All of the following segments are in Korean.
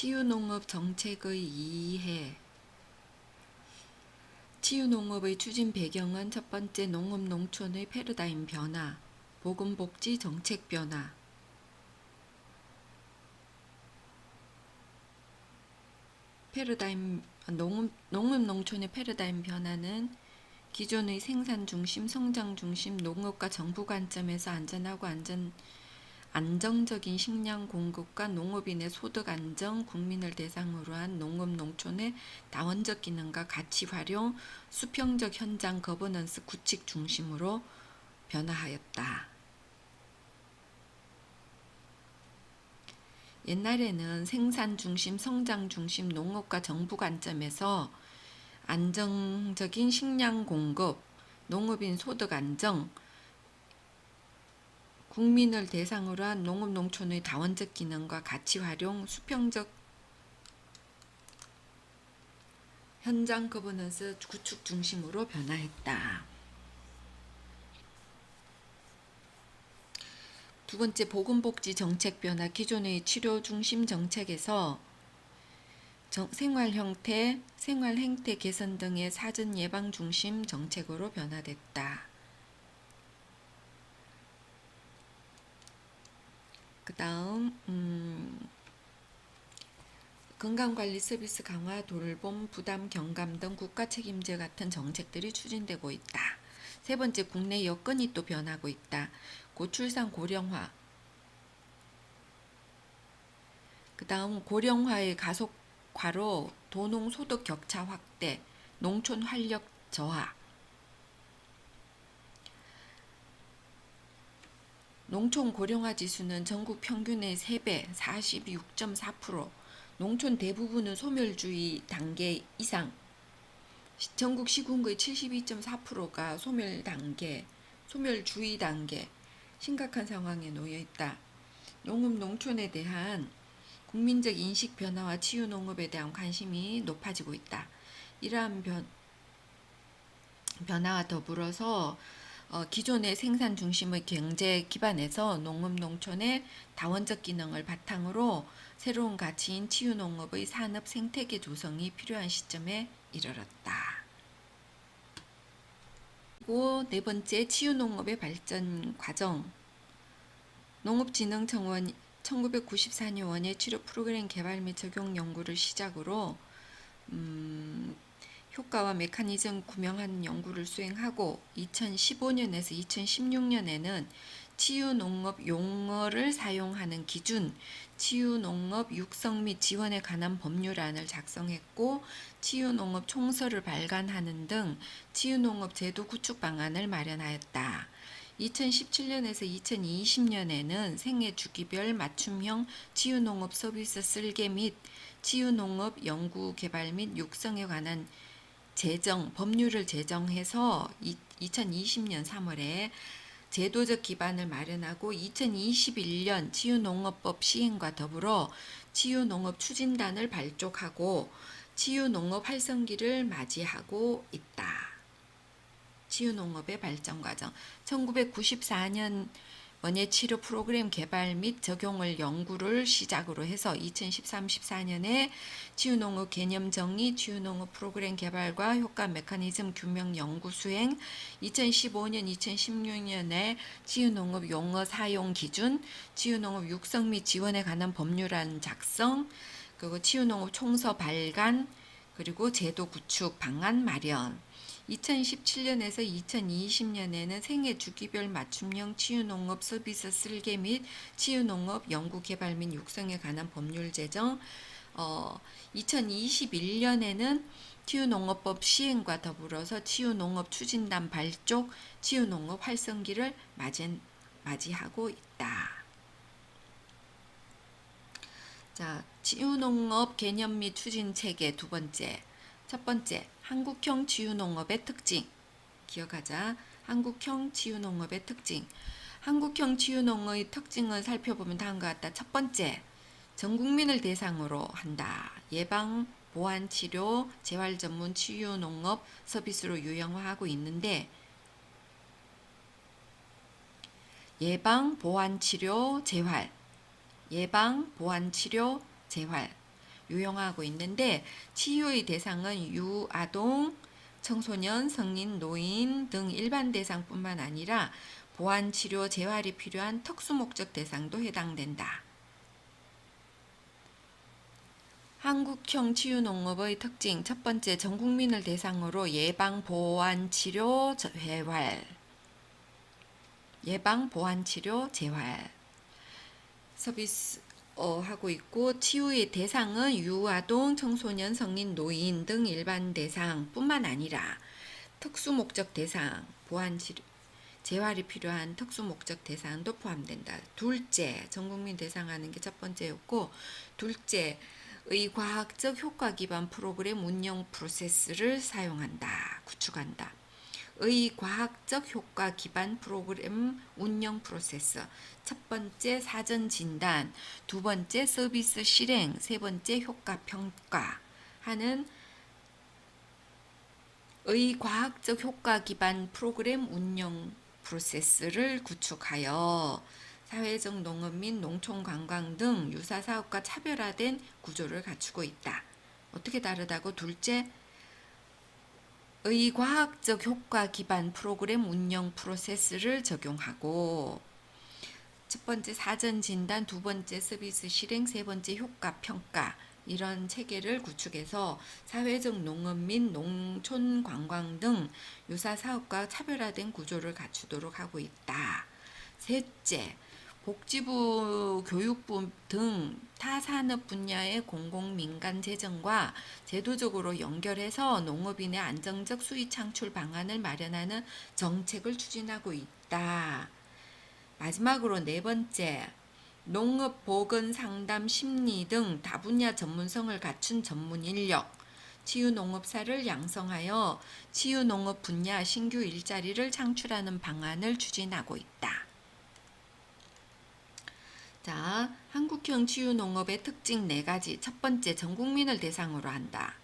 치유농업 정책의 이해. 치유농업의 추진 배경은 첫 번째, 농업 농촌의 패러다임 변화, 보건복지 정책 변화. 농업 농촌의 패러다임 변화는 기존의 생산 중심, 성장 중심 농업과 정부 관점에서 안정적인 식량 공급과 농업인의 소득 안정, 국민을 대상으로 한 농업 농촌의 다원적 기능과 가치 활용, 수평적 현장 거버넌스 구축 중심으로 변화하였다. 옛날에는 생산 중심, 성장 중심 농업과 정부 관점에서 안정적인 식량 공급, 농업인 소득 안정, 국민을 대상으로 한 농업 농촌의 다원적 기능과 가치 활용, 수평적 현장 거버넌스 구축 중심으로 변화했다. 두 번째, 보건복지 정책 변화. 기존의 치료 중심 정책에서 생활 행태 개선 등의 사전 예방 중심 정책으로 변화됐다. 그 다음 건강관리 서비스 강화, 돌봄, 부담 경감 등 국가 책임제 같은 정책들이 추진되고 있다. 세 번째, 국내 여건이 또 변하고 있다. 고출산 고령화, 그 다음 고령화의 가속화로 도농 소득 격차 확대, 농촌 활력 저하. 농촌 고령화 지수는 전국 평균의 3배, 46.4%, 농촌 대부분은 소멸주의 단계 이상, 전국 시군구의 72.4%가 소멸주의 단계, 심각한 상황에 놓여 있다. 농업 농촌에 대한 국민적 인식 변화와 치유 농업에 대한 관심이 높아지고 있다. 이러한 변화와 더불어서 기존의 생산 중심의 경제 기반에서 농업 농촌의 다원적 기능을 바탕으로 새로운 가치인 치유 농업의 산업 생태계 조성이 필요한 시점에 이르렀다. 그리고 네 번째, 치유 농업의 발전 과정. 농업진흥청은 1994년에 치료 프로그램 개발 및 적용 연구를 시작으로 효과와 메커니즘 구명하는 연구를 수행하고 2015년에서 2016년에는 치유농업 용어를 사용하는 기준, 치유농업 육성 및 지원에 관한 법률안을 작성했고 치유농업 총서를 발간하는 등 치유농업 제도 구축 방안을 마련하였다. 2017년에서 2020년에는 생애 주기별 맞춤형 치유농업 서비스 설계 및 치유농업 연구 개발 및 육성에 관한 법률을 제정해서 2020년 3월에 제도적 기반을 마련하고 2021년 치유농업법 시행과 더불어 치유농업 추진단을 발족하고 치유농업 활성기를 맞이하고 있다. 치유농업의 발전 과정. 1994년 원예 치료 프로그램 개발 및 적용을 연구를 시작으로 해서 2013-14년에 치유농업 개념 정의, 치유농업 프로그램 개발과 효과 메커니즘 규명 연구 수행, 2015년, 2016년에 치유농업 용어 사용 기준, 치유농업 육성 및 지원에 관한 법률안 작성, 그리고 치유농업 총서 발간, 그리고 제도 구축 방안 마련. 2017년에서 2020년에는 생애 주기별 맞춤형 치유농업 서비스 설계 및 치유농업 연구 개발 및 육성에 관한 법률 제정, 2021년에는 치유농업법 시행과 더불어서 치유농업 추진단 발족, 치유농업 활성기를 맞이하고 있다. 자, 치유농업 개념 및 추진 체계 두 번째. 첫 번째, 한국형 치유농업의 특징. 기억하자. 한국형 치유농업의 특징. 한국형 치유농업의 특징을 살펴보면 다음과 같다. 첫 번째, 전 국민을 대상으로 한다. 예방, 보완 치료, 재활 전문 치유농업 서비스로 유형화하고 있는데 예방, 보완 치료, 재활. 예방, 보완 치료, 재활. 유형화하고 있는데 치유의 대상은 유아동, 청소년, 성인, 노인 등 일반 대상뿐만 아니라 보완치료, 재활이 필요한 특수목적 대상도 해당된다. 한국형 치유농업의 특징 첫 번째, 전 국민을 대상으로 예방, 보완, 치료, 재활 예방, 보완, 치료, 재활 서비스 하고 있고 치유의 대상은 유아동, 청소년, 성인, 노인 등 일반 대상뿐만 아니라 특수목적 대상, 보완, 치료, 재활이 필요한 특수목적 대상도 포함된다. 둘째, 전국민 대상하는 게 첫 번째였고 둘째, 의 과학적 효과 기반 프로그램 운영 프로세스를 사용한다, 구축한다. 의 과학적 효과 기반 프로그램 운영 프로세스. 첫 번째 사전 진단, 두 번째 서비스 실행, 세 번째 효과 평가 하는 의 과학적 효과 기반 프로그램 운영 프로세스를 구축하여 사회적 농업 및 농촌 관광 등 유사 사업과 차별화된 구조를 갖추고 있다. 어떻게 다르다고? 둘째, 의 과학적 효과 기반 프로그램 운영 프로세스를 적용하고 첫 번째 사전 진단, 두 번째 서비스 실행, 세 번째 효과 평가 이런 체계를 구축해서 사회적 농업 및 농촌 관광 등 유사 사업과 차별화된 구조를 갖추도록 하고 있다. 셋째, 복지부, 교육부 등 타 산업 분야의 공공 민간 재정과 제도적으로 연결해서 농업인의 안정적 수익 창출 방안을 마련하는 정책을 추진하고 있다. 마지막으로 네 번째, 농업 보건 상담 심리 등 다분야 전문성을 갖춘 전문 인력, 치유농업사를 양성하여 치유농업 분야 신규 일자리를 창출하는 방안을 추진하고 있다. 자, 한국형 치유농업의 특징 4가지. 첫 번째, 전 국민을 대상으로 한다.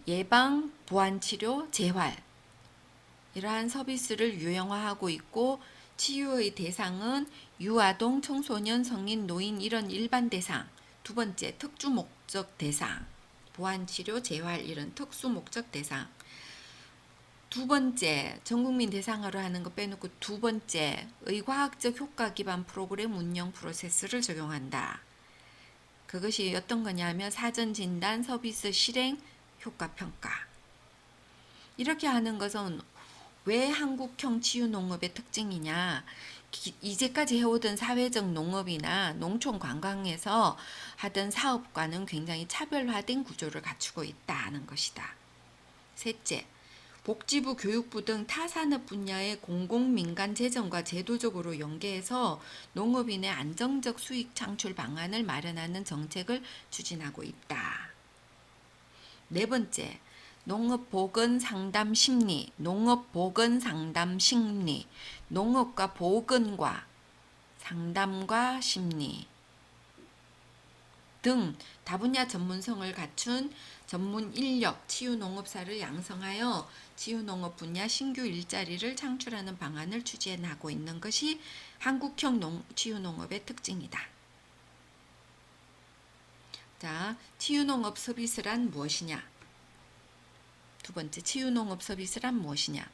예방, 보완치료, 재활 이러한 서비스를 유형화하고 있고 치유의 대상은 유아동, 청소년, 성인, 노인 이런 일반 대상. 두 번째, 특殊목적 대상. 보완치료, 재활 이런 특수 목적 대상. 두 번째, 전국민 대상으로 하는 거 빼놓고 두 번째, 의과학적 효과 기반 프로그램 운영 프로세스를 적용한다. 그것이 어떤 거냐면 사전 진단, 서비스 실행, 효과 평가. 이렇게 하는 것은 왜 한국형 치유농업의 특징이냐? 이제까지 해오던 사회적 농업이나 농촌 관광에서 하던 사업과는 굉장히 차별화된 구조를 갖추고 있다는 것이다. 셋째, 복지부, 교육부 등 타산업 분야의 공공민간 재정과 제도적으로 연계해서 농업인의 안정적 수익 창출 방안을 마련하는 정책을 추진하고 있다. 네 번째, 농업보건상담심리, 농업보건상담심리, 농업과 보건과 상담과 심리 등 다분야 전문성을 갖춘 전문 인력, 치유농업사를 양성하여 치유농업 분야 신규 일자리를 창출하는 방안을 추진하고 있는 것이 한국형 치유농업의 특징이다. 자, 치유농업 서비스란 무엇이냐? 두 번째, 치유농업 서비스란 무엇이냐?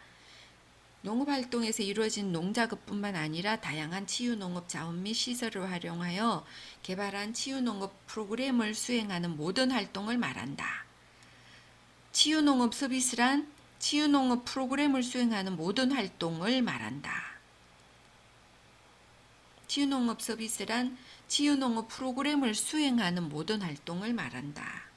농업활동에서 이루어진 농작업뿐만 아니라 다양한 치유농업 자원 및 시설을 활용하여 개발한 치유농업 프로그램을 수행하는 모든 활동을 말한다. 치유농업 서비스란 치유농업 프로그램을 수행하는 모든 활동을 말한다. 치유농업 서비스란 치유농업 프로그램을 수행하는 모든 활동을 말한다.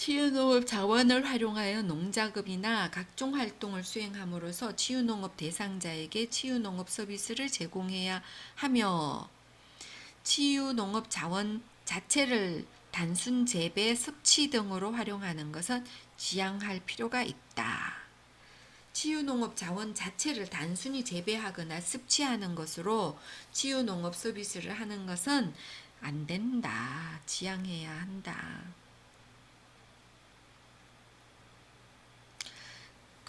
치유농업 자원을 활용하여 농작업이나 각종 활동을 수행함으로써 치유농업 대상자에게 치유농업 서비스를 제공해야 하며 치유농업 자원 자체를 단순 재배, 섭취 등으로 활용하는 것은 지양할 필요가 있다. 치유농업 자원 자체를 단순히 재배하거나 섭취하는 것으로 치유농업 서비스를 하는 것은 안 된다. 지양해야 한다.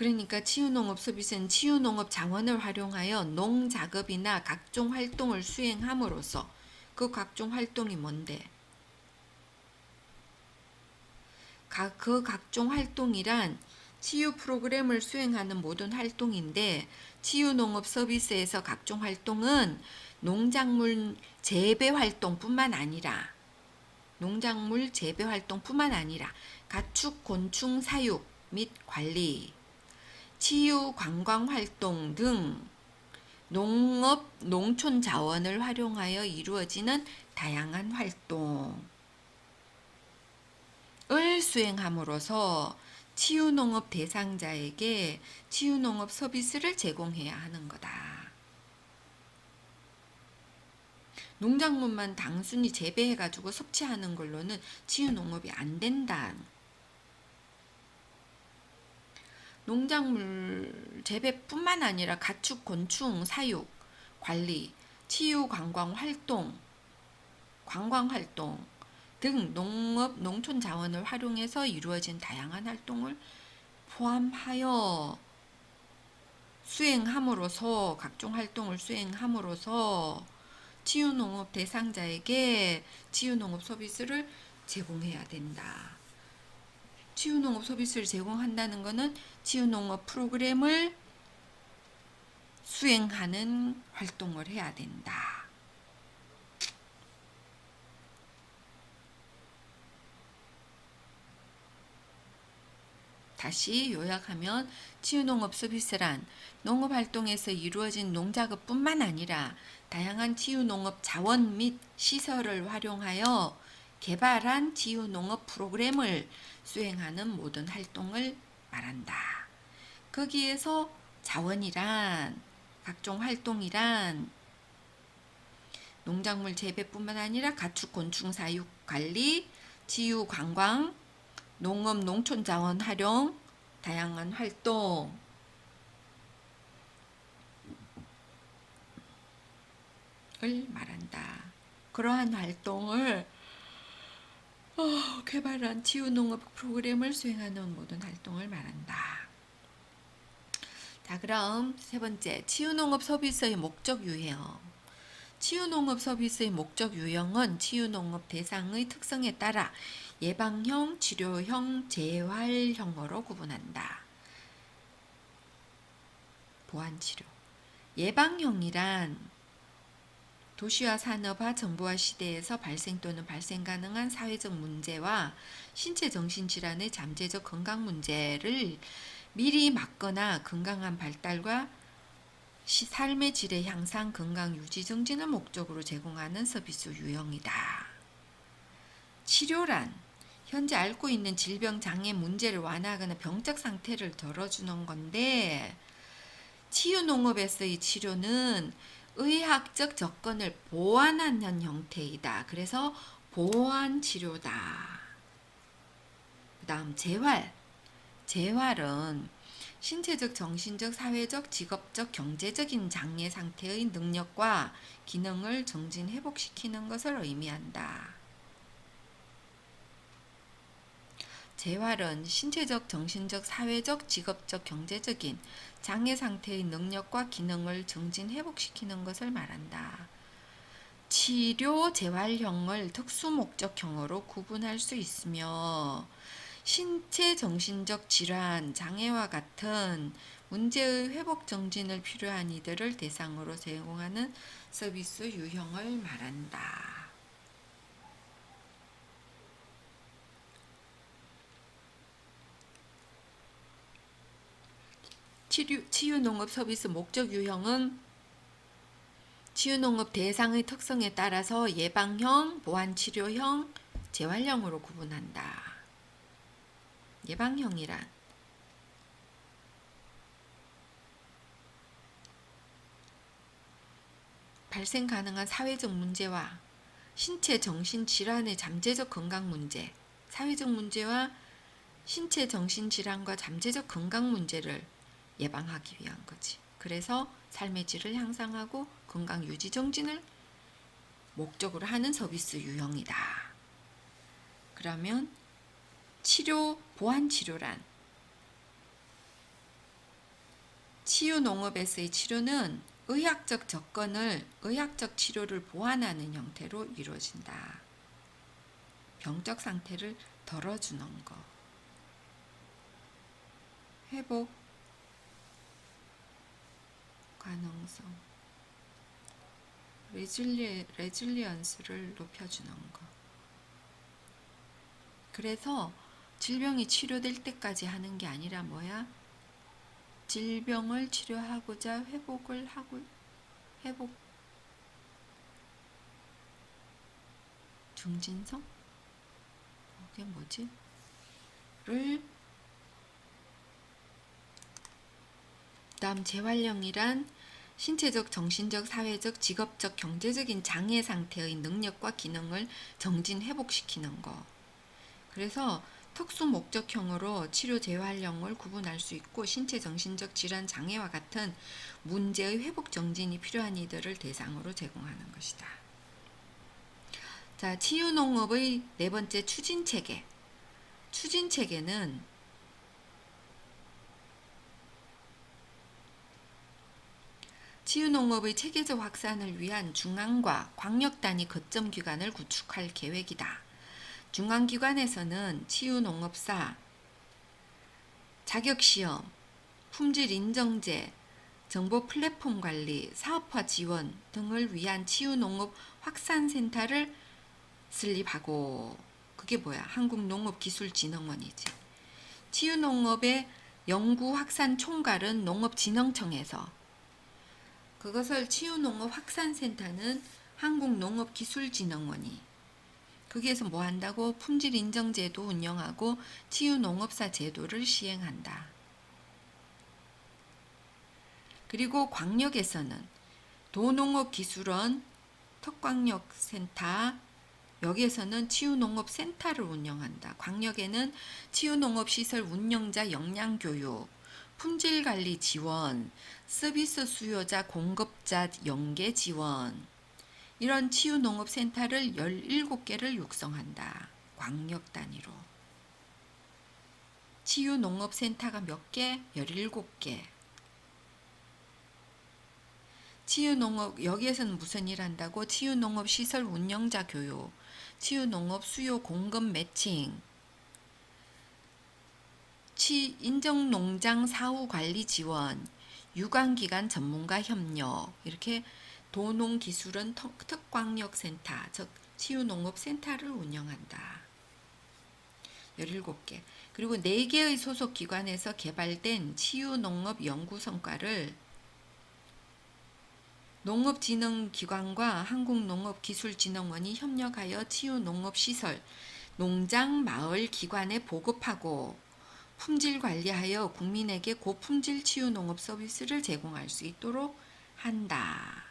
그러니까 치유농업 서비스는 치유농업 자원을 활용하여 농작업이나 각종 활동을 수행함으로써 그 각종 활동이 뭔데? 그 각종 활동이란 치유 프로그램을 수행하는 모든 활동인데 치유농업 서비스에서 각종 활동은 농작물 재배 활동뿐만 아니라 가축, 곤충 사육 및 관리, 치유 관광 활동 등 농업, 농촌 자원을 활용하여 이루어지는 다양한 활동을 수행함으로써 치유농업 대상자에게 치유농업 서비스를 제공해야 하는 거다. 농작물만 단순히 재배해가지고 섭취하는 걸로는 치유농업이 안 된다. 농작물 재배뿐만 아니라 가축, 곤충, 사육, 관리, 치유, 관광 활동 등 농업, 농촌 자원을 활용해서 이루어진 다양한 활동을 포함하여 수행함으로써 각종 활동을 수행함으로써 치유농업 대상자에게 치유농업 서비스를 제공해야 된다. 치유농업 서비스를 제공한다는 것은 치유농업 프로그램을 수행하는 활동을 해야 된다. 다시 요약하면 치유농업 서비스란 농업활동에서 이루어진 농작업뿐만 아니라 다양한 치유농업 자원 및 시설을 활용하여 개발한 치유농업 프로그램을 수행하는 모든 활동을 말한다. 거기에서 자원이란 각종 활동이란 농작물 재배뿐만 아니라 가축, 곤충 사육 관리, 치유 관광, 농업, 농촌 자원 활용, 다양한 활동을 말한다. 그러한 활동을 개발한 치유농업 프로그램을 수행하는 모든 활동을 말한다. 자, 그럼 세 번째, 치유농업 서비스의 목적 유형. 치유농업 서비스의 목적 유형은 치유농업 대상의 특성에 따라 예방형, 치료형, 재활형으로 구분한다. 보완치료. 예방형이란 도시화, 산업화, 정보화 시대에서 발생 또는 발생 가능한 사회적 문제와 신체 정신질환의 잠재적 건강 문제를 미리 막거나 건강한 발달과 삶의 질의 향상, 건강 유지 증진을 목적으로 제공하는 서비스 유형이다. 치료란 현재 앓고 있는 질병, 장애, 문제를 완화하거나 병적 상태를 덜어주는 건데 치유농업에서의 치료는 의학적 접근을 보완하는 형태이다. 그래서 보완치료다. 그 다음 재활은 신체적, 정신적, 사회적, 직업적, 경제적인 장애 상태의 능력과 기능을 정진, 회복시키는 것을 의미한다. 재활은 신체적, 정신적, 사회적, 직업적, 경제적인 장애 상태의 능력과 기능을 정진, 회복시키는 것을 말한다. 치료 재활형을 특수 목적형으로 구분할 수 있으며 신체 정신적 질환, 장애와 같은 문제의 회복 정진을 필요한 이들을 대상으로 제공하는 서비스 유형을 말한다. 치유농업 서비스 목적 유형은 치유농업 대상의 특성에 따라서 예방형, 보완치료형, 재활형으로 구분한다. 예방형이란 발생 가능한 사회적 문제와 신체 정신 질환의 잠재적 건강 문제, 사회적 문제와 신체 정신 질환과 잠재적 건강 문제를 예방하기 위한 거지. 그래서 삶의 질을 향상하고 건강 유지 정진을 목적으로 하는 서비스 유형이다. 그러면 치료, 보완치료란 치유농업에서의 치료는 의학적 접근을 의학적 치료를 보완하는 형태로 이루어진다. 병적 상태를 덜어주는 거. 회복 가능성, 레질리언스를 높여주는 거. 그래서 질병이 치료될 때까지 하는 게 아니라 뭐야? 질병을 치료하고자 회복 중진성? 그게 뭐지? 그다음 재활용이란 신체적, 정신적, 사회적, 직업적, 경제적인 장애 상태의 능력과 기능을 정진 회복시키는 거. 그래서 특수 목적형으로 치료 재활용을 구분할 수 있고 신체 정신적 질환 장애와 같은 문제의 회복 정진이 필요한 이들을 대상으로 제공하는 것이다. 자, 치유농업의 네 번째 추진체계. 추진체계는 치유농업의 체계적 확산을 위한 중앙과 광역단위 거점 기관을 구축할 계획이다. 중앙기관에서는 치유농업사, 자격시험, 품질인정제, 정보 플랫폼 관리, 사업화 지원 등을 위한 치유농업 확산센터를 설립하고, 그게 뭐야? 한국농업기술진흥원이지. 치유농업의 연구 확산 총괄은 농업진흥청에서, 그것을 치유농업 확산센터는 한국농업기술진흥원이, 거기에서 뭐 한다고? 품질인정제도 운영하고 치유농업사 제도를 시행한다. 그리고 광역에서는 도농업기술원, 턱광역센터, 여기에서는 치유농업센터를 운영한다. 광역에는 치유농업시설 운영자 역량교육, 품질관리 지원, 서비스 수요자 공급자 연계 지원, 이런 치유농업센터를 17개를 육성한다. 광역 단위로. 치유농업센터가 몇 개? 17개. 치유농업, 여기에서는 무슨 일 한다고? 치유농업 시설 운영자 교육, 치유농업 수요 공급 매칭, 인정농장 사후 관리 지원, 유관기관 전문가 협력, 이렇게 도농기술원 특광역센터, 즉 치유농업센터를 운영한다. 17개. 그리고 4개의 소속 기관에서 개발된 치유농업 연구 성과를 농업진흥기관과 한국농업기술진흥원이 협력하여 치유농업시설, 농장, 마을 기관에 보급하고 품질 관리하여 국민에게 고품질 치유농업 서비스를 제공할 수 있도록 한다.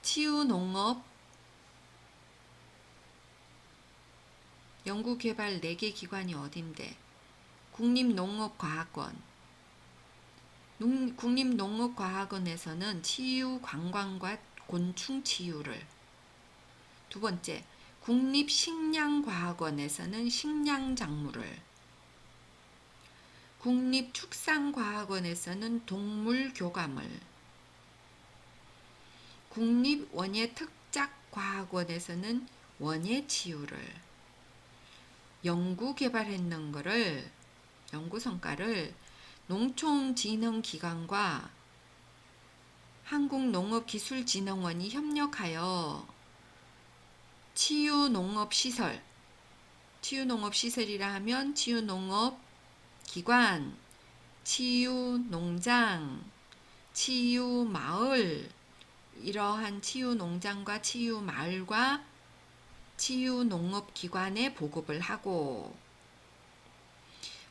치유농업 연구개발 4개 기관이 어딘데? 국립농업과학원. 국립농업과학원에서는 치유 관광과 곤충 치유를. 두 번째, 국립식량과학원에서는 식량작물을. 국립축산과학원에서는 동물 교감을. 국립원예특작과학원에서는 원예 치유를. 연구 개발했는 거를, 연구 성과를 농촌진흥기관과 한국농업기술진흥원이 협력하여 치유농업시설, 치유농업시설이라 하면 치유농업기관, 치유농장, 치유마을, 이러한 치유농장과 치유마을과 치유농업기관에 보급을 하고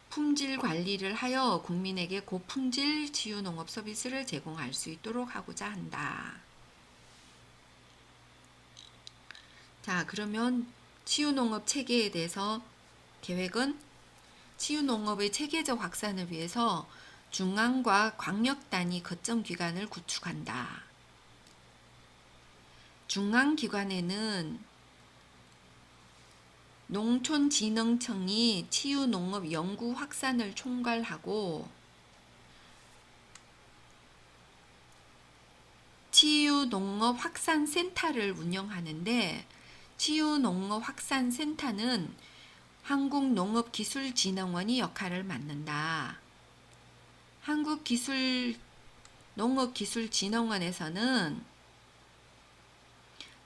품질 관리를 하여 국민에게 고품질 치유농업 서비스를 제공할 수 있도록 하고자 한다. 자, 그러면 치유농업 체계에 대해서 계획은 치유농업의 체계적 확산을 위해서 중앙과 광역 단위 거점 기관을 구축한다. 중앙기관에는 농촌진흥청이 치유농업 연구 확산을 총괄하고 치유농업 확산센터를 운영하는데, 치유농업 확산센터는 한국농업기술진흥원이 역할을 맡는다. 한국농업기술진흥원에서는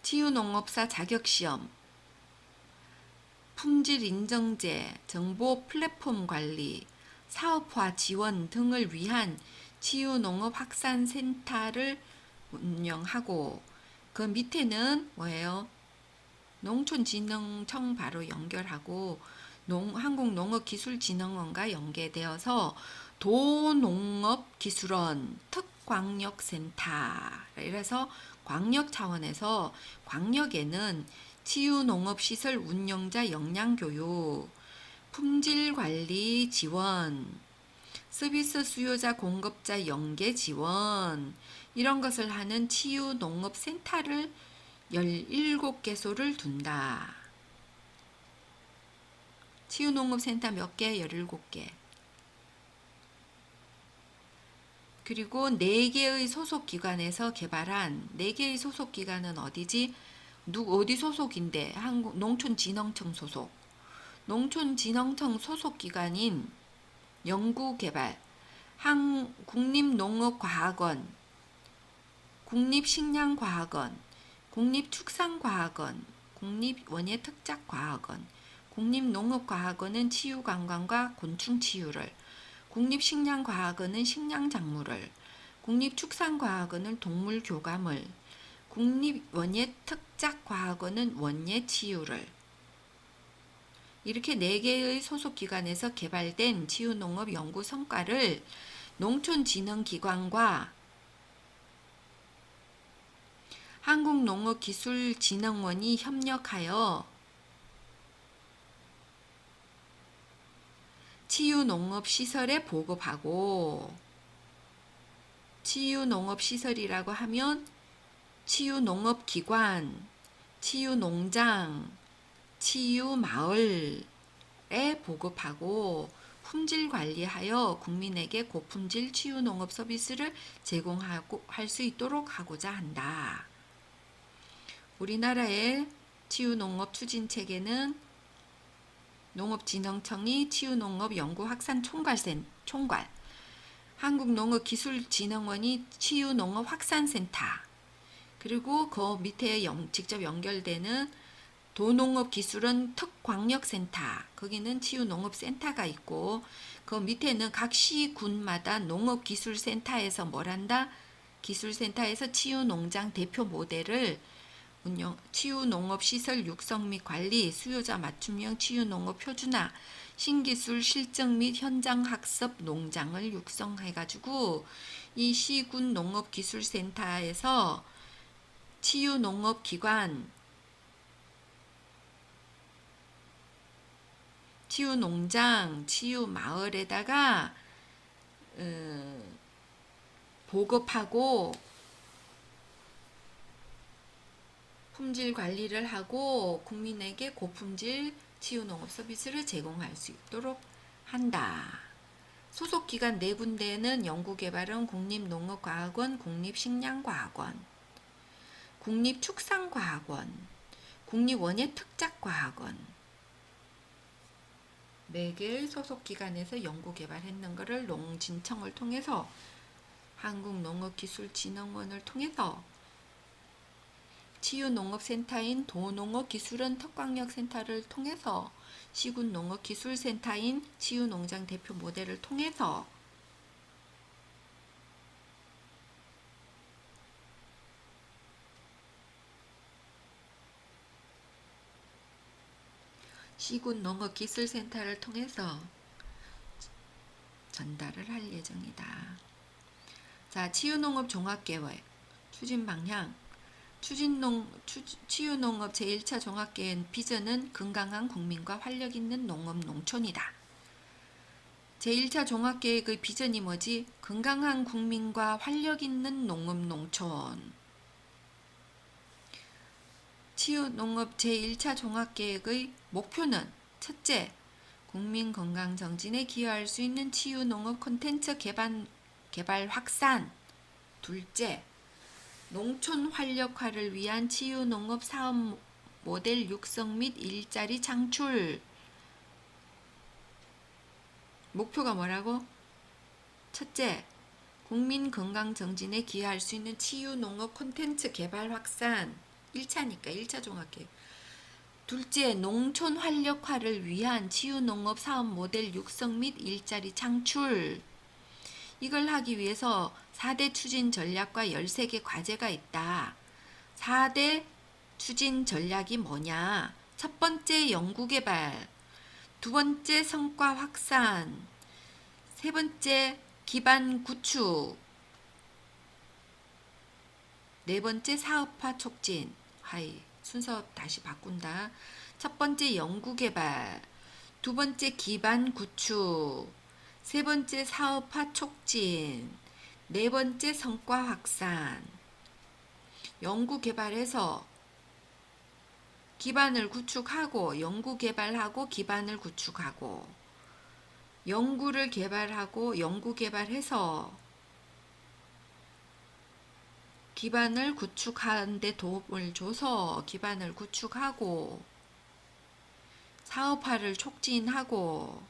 치유농업사 자격시험, 품질인정제, 정보 플랫폼 관리, 사업화 지원 등을 위한 치유농업 확산센터를 운영하고, 그 밑에는 뭐예요? 농촌진흥청 바로 연결하고 한국농업기술진흥원과 연계되어서 도농업기술원 특광역센터, 이래서 광역 차원에서, 광역에는 치유농업시설 운영자 역량교육, 품질관리 지원, 서비스 수요자 공급자 연계 지원, 이런 것을 하는 치유농업센터를 17개소를 둔다. 치유농업센터 몇 개? 17개. 그리고 4개의 소속기관에서 개발한, 4개의 소속기관은 어디지? 어디 소속인데? 농촌진흥청 소속. 농촌진흥청 소속기관인 연구개발, 국립농업과학원, 국립식량과학원, 국립축산과학원, 국립원예특작과학원, 국립농업과학원은 치유관광과 곤충치유를, 국립식량과학원은 식량작물을, 국립축산과학원은 동물교감을, 국립원예특작과학원은 원예치유를, 이렇게 4개의 소속기관에서 개발된 치유농업 연구 성과를 농촌진흥기관과 한국농업기술진흥원이 협력하여 치유농업시설에 보급하고, 치유농업시설이라고 하면 치유농업기관, 치유농장, 치유마을에 보급하고 품질관리하여 국민에게 고품질 치유농업 서비스를 제공하고 할 수 있도록 하고자 한다. 우리나라의 치유농업 추진체계는 농업진흥청이 치유농업 연구확산 총괄, 한국농업기술진흥원이 치유농업 확산센터, 그리고 그 밑에 직접 연결되는 도농업기술원 특광역센터, 거기는 치유농업센터가 있고, 그 밑에는 각 시군마다 농업기술센터에서 뭘 한다? 기술센터에서 치유농장 대표 모델을 치유농업시설 육성 및 관리, 수요자 맞춤형 치유농업 표준화, 신기술 실증 및 현장학습 농장을 육성해가지고 이 시군 농업기술센터에서 치유농업기관, 치유농장, 치유마을에다가 보급하고 품질 관리를 하고 국민에게 고품질 치유농업 서비스를 제공할 수 있도록 한다. 소속기관 4군데는 연구개발은 국립농업과학원, 국립식량과학원, 국립축산과학원, 국립원예특작과학원, 4개의 소속기관에서 연구개발했는 것을 농진청을 통해서, 한국농업기술진흥원을 통해서 치유농업센터인 도농업기술원 특광역센터를 통해서, 시군농업기술센터인 치유농장 대표 모델을 통해서 시군농업기술센터를 통해서 전달을 할 예정이다. 자, 치유농업 종합계획 추진 방향. 치유농업 제1차 종합계획 비전은 건강한 국민과 활력 있는 농업 농촌이다. 제1차 종합계획의 비전이 뭐지? 건강한 국민과 활력 있는 농업 농촌. 치유농업 제1차 종합계획의 목표는 첫째, 국민 건강 정진에 기여할 수 있는 치유농업 콘텐츠 개발 확산. 둘째, 농촌 활력화를 위한 치유농업 사업 모델 육성 및 일자리 창출. 목표가 뭐라고? 첫째, 국민 건강 정진에 기여할 수 있는 치유농업 콘텐츠 개발 확산. 1차니까 1차 종합계획. 둘째, 농촌 활력화를 위한 치유농업 사업 모델 육성 및 일자리 창출. 이걸 하기 위해서 4대 추진 전략과 13개 과제가 있다. 4대 추진 전략이 뭐냐? 첫 번째, 연구개발. 두 번째, 성과 확산. 세 번째, 기반 구축. 네 번째, 사업화 촉진. 순서 다시 바꾼다. 첫 번째, 연구개발. 두 번째, 기반 구축. 세 번째, 사업화 촉진. 네 번째, 성과 확산. 연구개발해서 기반을 구축하고, 연구개발하고 기반을 구축하고, 연구를 개발하고 연구개발해서 기반을 구축하는 데 도움을 줘서 기반을 구축하고, 사업화를 촉진하고,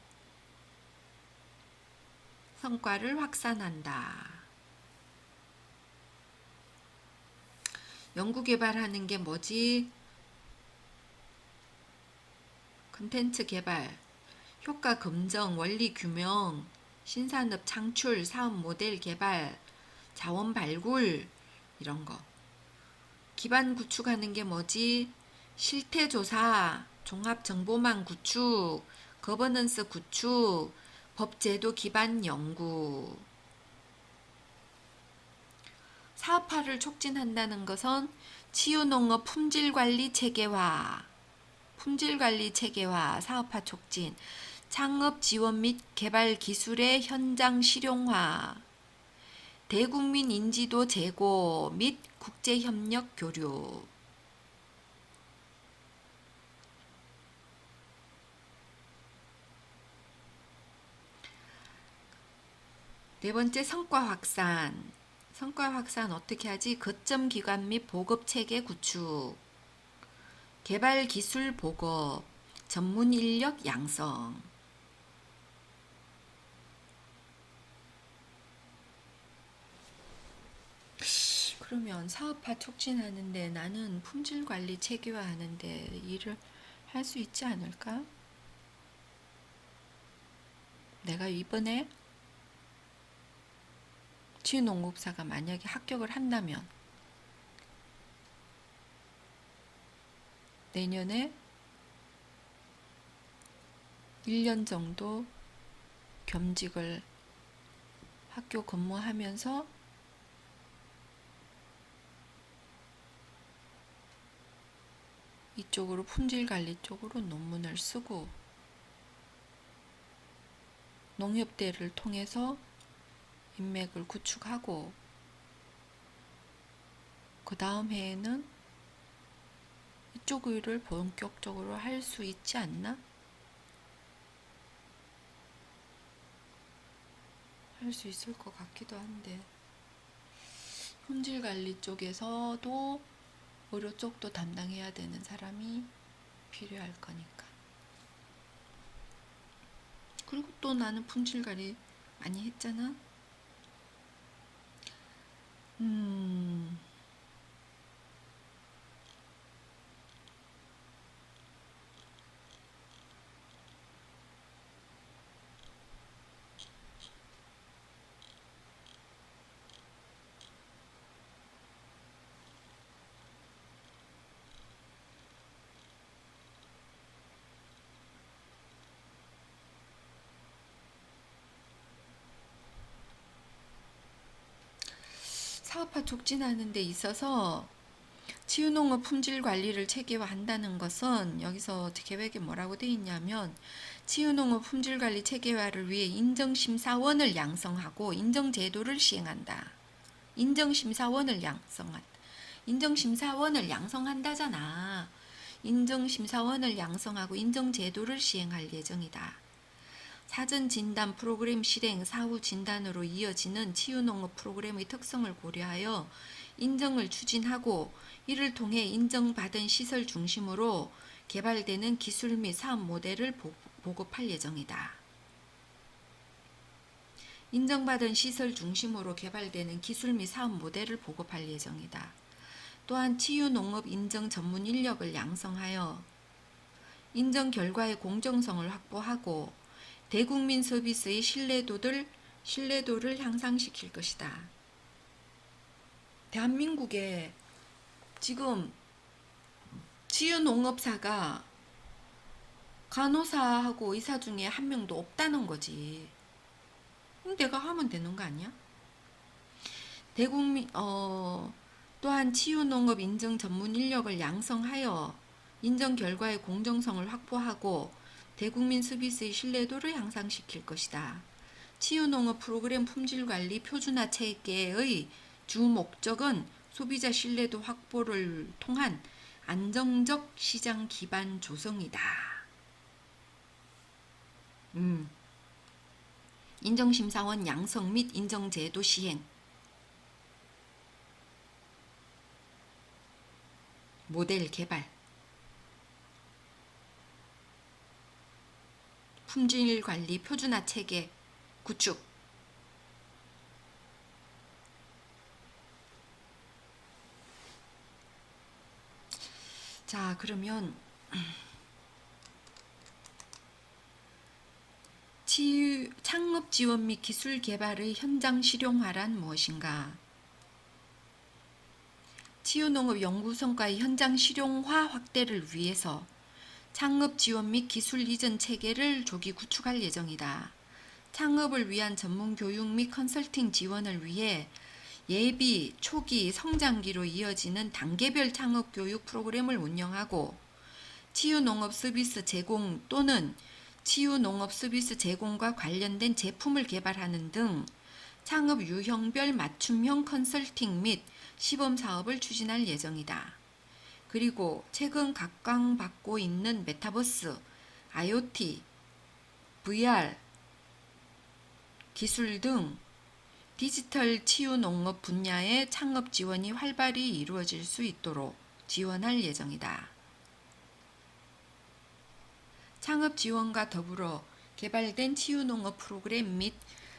성과를 확산한다. 연구개발하는 게 뭐지? 콘텐츠 개발, 효과 검증, 원리 규명, 신산업 창출, 사업 모델 개발, 자원 발굴, 이런 거. 기반 구축하는 게 뭐지? 실태 조사, 종합 정보망 구축, 거버넌스 구축, 법제도 기반 연구. 사업화를 촉진한다는 것은 치유농업 품질관리 체계화, 사업화 촉진, 창업 지원 및 개발 기술의 현장 실용화, 대국민 인지도 제고 및 국제협력 교류. 네 번째, 성과 확산. 성과 확산 어떻게 하지? 거점 기관 및 보급 체계 구축, 개발 기술 보급, 전문 인력 양성. 그러면 사업화 촉진하는데 나는 품질 관리 체계화 하는데 일을 할 수 있지 않을까? 내가 이번에 치유농업사가 만약에 합격을 한다면 내년에 1년 정도 겸직을 학교 근무하면서 이쪽으로 품질관리 쪽으로 논문을 쓰고 농협대를 통해서 인맥을 구축하고 그 다음 해에는 이쪽 일을 본격적으로 할 수 있지 않나? 할 수 있을 것 같기도 한데 품질관리 쪽에서도 의료 쪽도 담당해야 되는 사람이 필요할 거니까. 그리고 또 나는 품질관리 많이 했잖아. 사업화 촉진하는 데 있어서 치유농업 품질 관리를 체계화한다는 것은 여기서 계획에 뭐라고 되어 있냐면 치유농업 품질 관리 체계화를 위해 인정심사원을 양성하고 인정제도를 시행한다. 인정심사원을 양성한다. 인정심사원을 양성한다잖아. 인정심사원을 양성하고 인정제도를 시행할 예정이다. 사전진단 프로그램 실행, 사후 진단으로 이어지는 치유농업 프로그램의 특성을 고려하여 인정을 추진하고 이를 통해 인정받은 시설 중심으로 개발되는 기술 및 사업 모델을 보급할 예정이다. 인정받은 시설 중심으로 개발되는 기술 및 사업 모델을 보급할 예정이다. 또한 치유농업 인정 전문 인력을 양성하여 인정 결과의 공정성을 확보하고 대국민 서비스의 신뢰도를 향상시킬 것이다. 대한민국에 지금 치유농업사가 간호사하고 의사 중에 한 명도 없다는 거지. 그럼 내가 하면 되는 거 아니야? 또한 치유농업 인정 전문 인력을 양성하여 인정 결과의 공정성을 확보하고 대국민 서비스의 신뢰도를 향상시킬 것이다. 치유농업 프로그램 품질관리 표준화 체계의 주 목적은 소비자 신뢰도 확보를 통한 안정적 시장 기반 조성이다. 인정심사원 양성 및 인정제도 시행, 모델 개발, 품질관리 표준화 체계 구축. 자, 그러면 창업 지원 및 기술 개발의 현장 실용화란 무엇인가? 치유농업 연구 성과의 현장 실용화 확대를 위해서 창업 지원 및 기술 이전 체계를 조기 구축할 예정이다. 창업을 위한 전문 교육 및 컨설팅 지원을 위해 예비, 초기, 성장기로 이어지는 단계별 창업 교육 프로그램을 운영하고 치유농업 서비스 제공 또는 치유농업 서비스 제공과 관련된 제품을 개발하는 등 창업 유형별 맞춤형 컨설팅 및 시범 사업을 추진할 예정이다. 그리고 최근 각광받고 있는 메타버스, IoT, VR 기술 등 디지털 치유 농업 분야의 창업 지원이 활발히 이루어질 수 있도록 지원할 예정이다. 창업 지원과 더불어 개발된 치유 농업 프로그램 및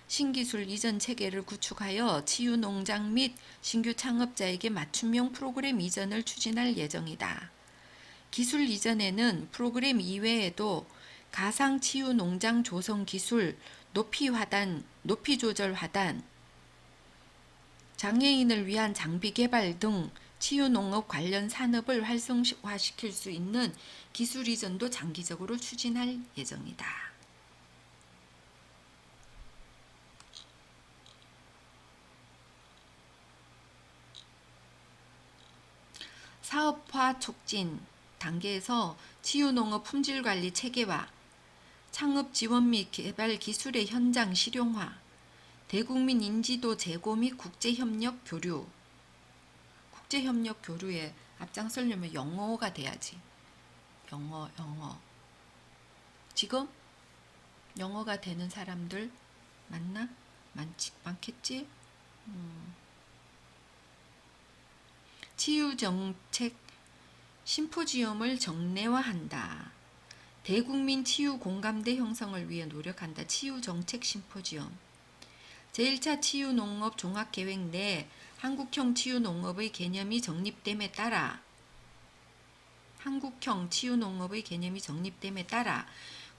신기술 이전 체계를 구축하여 치유 농장 및 신규 창업자에게 맞춤형 프로그램 이전을 추진할 예정이다. 기술 이전에는 프로그램 이외에도 가상 치유 농장 조성 기술, 높이 조절 화단, 장애인을 위한 장비 개발 등 치유농업 관련 산업을 활성화시킬 수 있는 기술 이전도 장기적으로 추진할 예정이다. 사업화 촉진 단계에서 치유농업 품질관리 체계화, 창업 지원 및 개발 기술의 현장 실용화, 대국민 인지도 제고 및 국제협력 교류. 국제협력 교류에 앞장서려면 영어가 돼야지. 영어. 지금 영어가 되는 사람들 많나? 많겠지? 치유정책 심포지엄을 정례화한다. 대국민 치유 공감대 형성을 위해 노력한다. 치유정책 심포지엄. 제1차 치유농업 종합계획 내 한국형 치유농업의 개념이 정립됨에 따라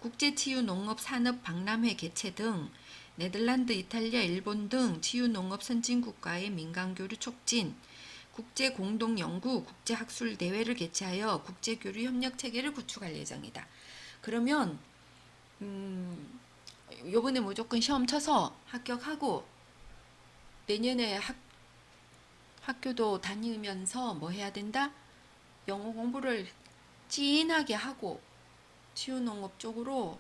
국제치유농업산업 박람회 개최 등 네덜란드, 이탈리아, 일본 등 치유농업 선진국과의 민간교류 촉진, 국제공동연구, 국제학술대회를 개최하여 국제교류 협력체계를 구축할 예정이다. 그러면 요번에 무조건 시험 쳐서 합격하고 내년에 학교도 다니면서 뭐 해야 된다? 영어 공부를 찐하게 하고 치유농업 쪽으로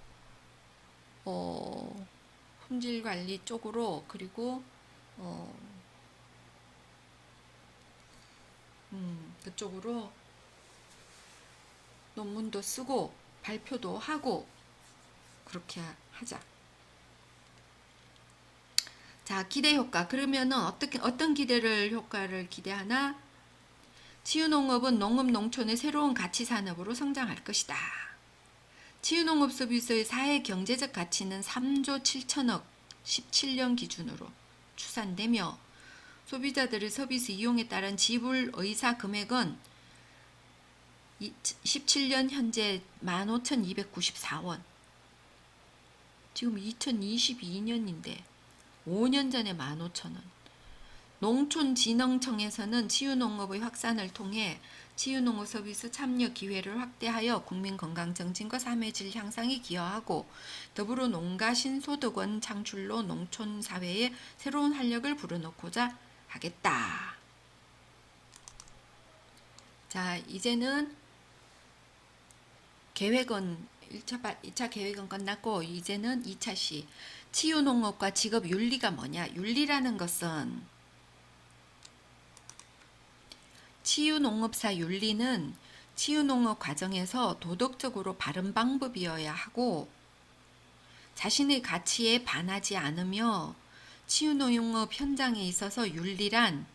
품질관리 쪽으로 그리고 그쪽으로 논문도 쓰고 발표도 하고 그렇게 하자. 자, 기대 효과. 그러면은 어떤 효과를 기대하나? 치유농업은 농업 농촌의 새로운 가치 산업으로 성장할 것이다. 치유농업 서비스의 사회 경제적 가치는 3조 7천억 17년 기준으로 추산되며 소비자들의 서비스 이용에 따른 지불 의사 금액은 17년 현재 15,294원. 지금 2022년인데 5년 전에 15,000원. 농촌진흥청에서는 치유농업의 확산을 통해 치유농업 서비스 참여 기회를 확대하여 국민 건강 정진과 삶의 질 향상에 기여하고 더불어 농가 신소득원 창출로 농촌 사회에 새로운 활력을 불어넣고자 하겠다. 자, 이제는 계획은 1차 계획은 끝났고 이제는 2차 시 치유농업과 직업 윤리가 뭐냐? 윤리라는 것은 치유농업사 윤리는 치유농업 과정에서 도덕적으로 바른 방법이어야 하고 자신의 가치에 반하지 않으며 치유농업 현장에 있어서 윤리란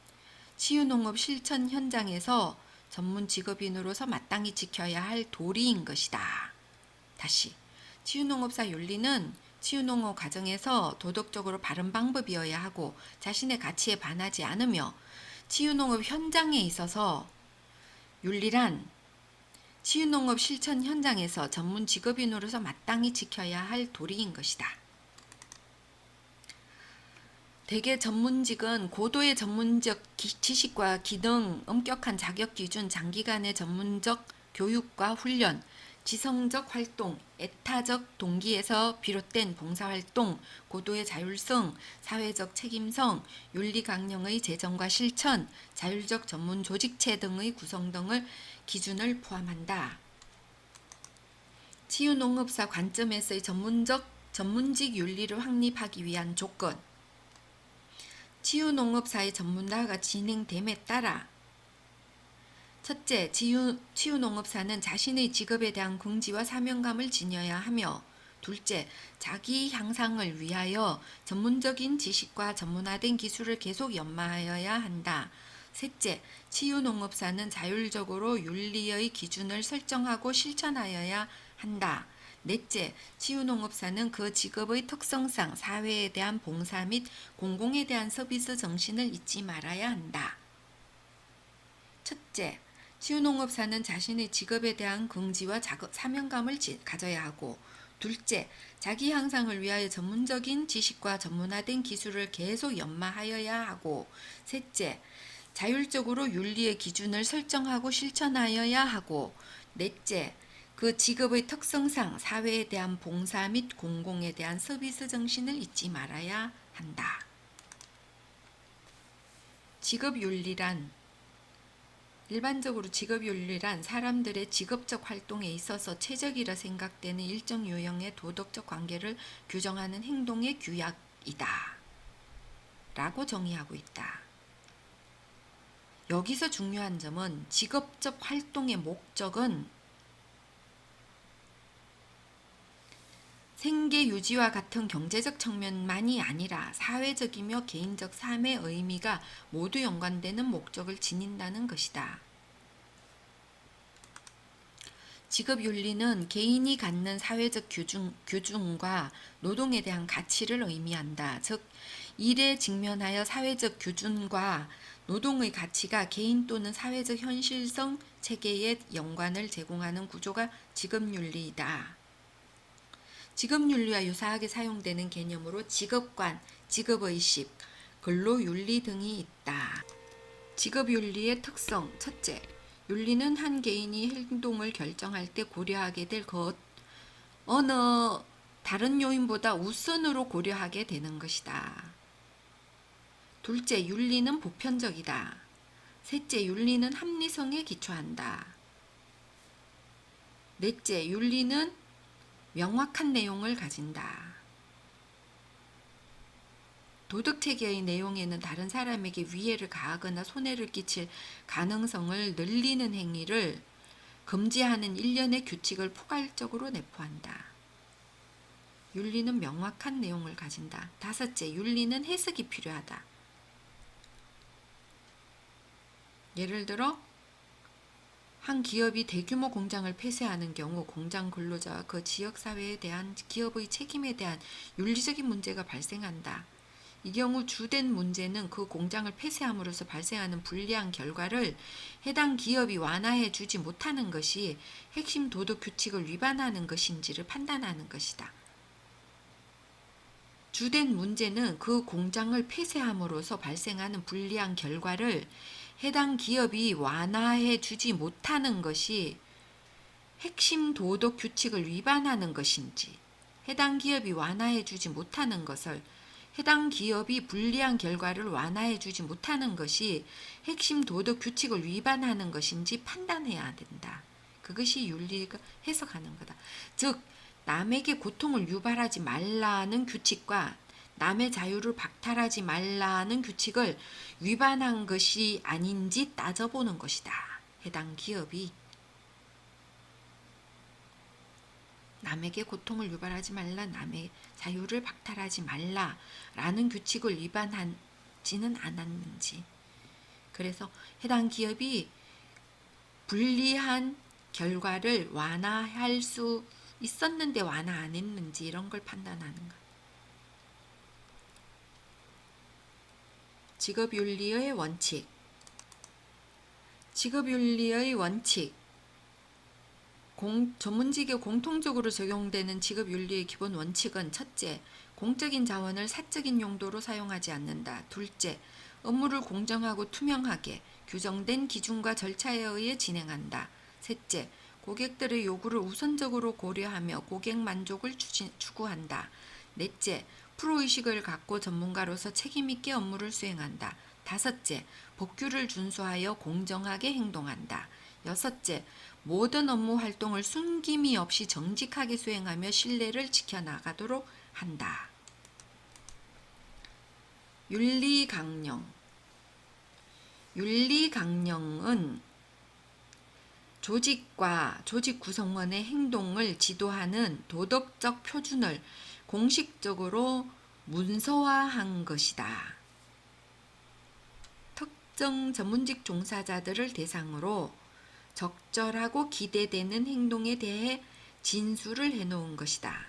치유농업 실천 현장에서 전문 직업인으로서 마땅히 지켜야 할 도리인 것이다. 다시, 치유농업사 윤리는 치유농업 과정에서 도덕적으로 바른 방법이어야 하고 자신의 가치에 반하지 않으며 치유농업 현장에 있어서 윤리란 치유농업 실천 현장에서 전문 직업인으로서 마땅히 지켜야 할 도리인 것이다. 대개 전문직은 고도의 전문적 지식과 기능, 엄격한 자격 기준, 장기간의 전문적 교육과 훈련, 지성적 활동, 애타적 동기에서 비롯된 봉사활동, 고도의 자율성, 사회적 책임성, 윤리 강령의 제정과 실천, 자율적 전문 조직체 등의 구성 등을 기준을 포함한다. 치유농업사 관점에서의 전문직 윤리를 확립하기 위한 조건. 치유농업사의 전문화가 진행됨에 따라 첫째, 치유농업사는 자신의 직업에 대한 긍지와 사명감을 지녀야 하며 둘째, 자기 향상을 위하여 전문적인 지식과 전문화된 기술을 계속 연마하여야 한다. 셋째, 치유농업사는 자율적으로 윤리의 기준을 설정하고 실천하여야 한다. 넷째, 치유농업사는 그 직업의 특성상 사회에 대한 봉사 및 공공에 대한 서비스 정신을 잊지 말아야 한다. 첫째, 치유농업사는 자신의 직업에 대한 긍지와 사명감을 가져야 하고 둘째, 자기 향상을 위하여 전문적인 지식과 전문화된 기술을 계속 연마하여야 하고 셋째, 자율적으로 윤리의 기준을 설정하고 실천하여야 하고 넷째, 그 직업의 특성상 사회에 대한 봉사 및 공공에 대한 서비스 정신을 잊지 말아야 한다. 직업윤리란 일반적으로 직업윤리란 사람들의 직업적 활동에 있어서 최적이라 생각되는 일정 유형의 도덕적 관계를 규정하는 행동의 규약이다. 라고 정의하고 있다. 여기서 중요한 점은 직업적 활동의 목적은 생계 유지와 같은 경제적 측면만이 아니라 사회적이며 개인적 삶의 의미가 모두 연관되는 목적을 지닌다는 것이다. 직업윤리는 개인이 갖는 사회적 규준과 노동에 대한 가치를 의미한다. 즉, 일에 직면하여 사회적 규준과 노동의 가치가 개인 또는 사회적 현실성 체계에 연관을 제공하는 구조가 직업윤리이다. 직업윤리와 유사하게 사용되는 개념으로 직업관, 직업의식, 근로윤리 등이 있다. 직업윤리의 특성. 첫째, 윤리는 한 개인이 행동을 결정할 때 고려하게 될 어느 다른 요인보다 우선으로 고려하게 되는 것이다. 둘째, 윤리는 보편적이다. 셋째, 윤리는 합리성에 기초한다. 넷째, 윤리는 명확한 내용을 가진다. 도덕체계의 내용에는 다른 사람에게 위해를 가하거나 손해를 끼칠 가능성을 늘리는 행위를 금지하는 일련의 규칙을 포괄적으로 내포한다. 윤리는 명확한 내용을 가진다. 다섯째, 윤리는 해석이 필요하다. 예를 들어 한 기업이 대규모 공장을 폐쇄하는 경우 공장 근로자와 그 지역 사회에 대한 기업의 책임에 대한 윤리적인 문제가 발생한다. 이 경우 주된 문제는 그 공장을 폐쇄함으로써 발생하는 불리한 결과를 해당 기업이 완화해 주지 못하는 것이 핵심 도덕 규칙을 위반하는 것인지를 판단하는 것이다. 주된 문제는 그 공장을 폐쇄함으로써 발생하는 불리한 결과를 해당 기업이 완화해 주지 못하는 것이 핵심 도덕 규칙을 위반하는 것인지, 해당 기업이 완화해 주지 못하는 것을 해당 기업이 불리한 결과를 완화해 주지 못하는 것이 핵심 도덕 규칙을 위반하는 것인지 판단해야 된다. 그것이 윤리가 해석하는 거다. 즉 남에게 고통을 유발하지 말라는 규칙과 남의 자유를 박탈하지 말라는 규칙을 위반한 것이 아닌지 따져보는 것이다. 해당 기업이 남에게 고통을 유발하지 말라, 남의 자유를 박탈하지 말라라는 규칙을 위반하지는 않았는지, 그래서 해당 기업이 불리한 결과를 완화할 수 있었는데 완화 안 했는지 이런 걸 판단하는 것. 직업윤리의 원칙. 직업윤리의 원칙. 전문직에 공통적으로 적용되는 직업윤리의 기본 원칙은 첫째, 공적인 자원을 사적인 용도로 사용하지 않는다. 둘째, 업무를 공정하고 투명하게 규정된 기준과 절차에 의해 진행한다. 셋째, 고객들의 요구를 우선적으로 고려하며 고객 만족을 추구한다. 넷째, 프로의식을 갖고 전문가로서 책임있게 업무를 수행한다. 다섯째, 법규를 준수하여 공정하게 행동한다. 여섯째, 모든 업무 활동을 숨김이 없이 정직하게 수행하며 신뢰를 지켜나가도록 한다. 윤리강령. 윤리강령은 조직과 조직 구성원의 행동을 지도하는 도덕적 표준을 공식적으로 문서화한 것이다. 특정 전문직 종사자들을 대상으로 적절하고 기대되는 행동에 대해 진술을 해놓은 것이다.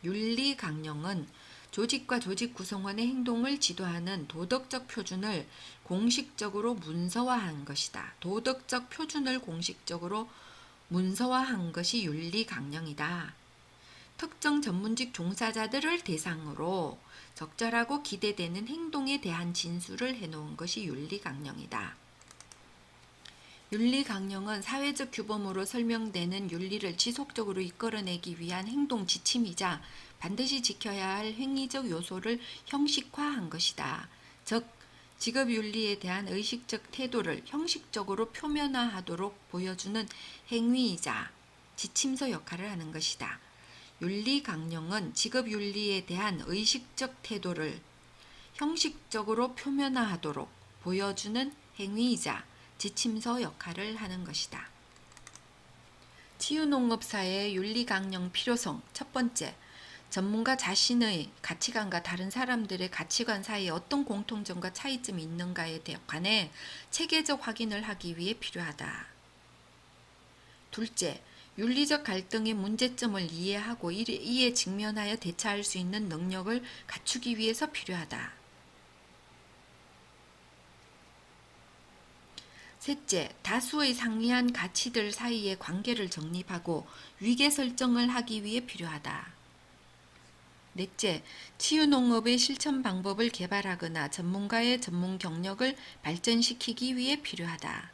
윤리강령은 조직과 조직 구성원의 행동을 지도하는 도덕적 표준을 공식적으로 문서화한 것이다. 도덕적 표준을 공식적으로 문서화한 것이 윤리강령이다. 특정 전문직 종사자들을 대상으로 적절하고 기대되는 행동에 대한 진술을 해놓은 것이 윤리강령이다. 윤리강령은 사회적 규범으로 설명되는 윤리를 지속적으로 이끌어내기 위한 행동 지침이자 반드시 지켜야 할 행위적 요소를 형식화한 것이다. 즉, 직업윤리에 대한 의식적 태도를 형식적으로 표면화하도록 보여주는 행위이자 지침서 역할을 하는 것이다. 윤리강령은 직업윤리에 대한 의식적 태도를 형식적으로 표면화하도록 보여주는 행위이자 지침서 역할을 하는 것이다. 치유농업사의 윤리강령 필요성. 첫 번째, 전문가 자신의 가치관과 다른 사람들의 가치관 사이에 어떤 공통점과 차이점이 있는가에 관해 체계적 확인을 하기 위해 필요하다. 둘째, 윤리적 갈등의 문제점을 이해하고 이에 직면하여 대처할 수 있는 능력을 갖추기 위해서 필요하다. 셋째, 다수의 상이한 가치들 사이의 관계를 정립하고 위계 설정을 하기 위해 필요하다. 넷째, 치유농업의 실천 방법을 개발하거나 전문가의 전문 경력을 발전시키기 위해 필요하다.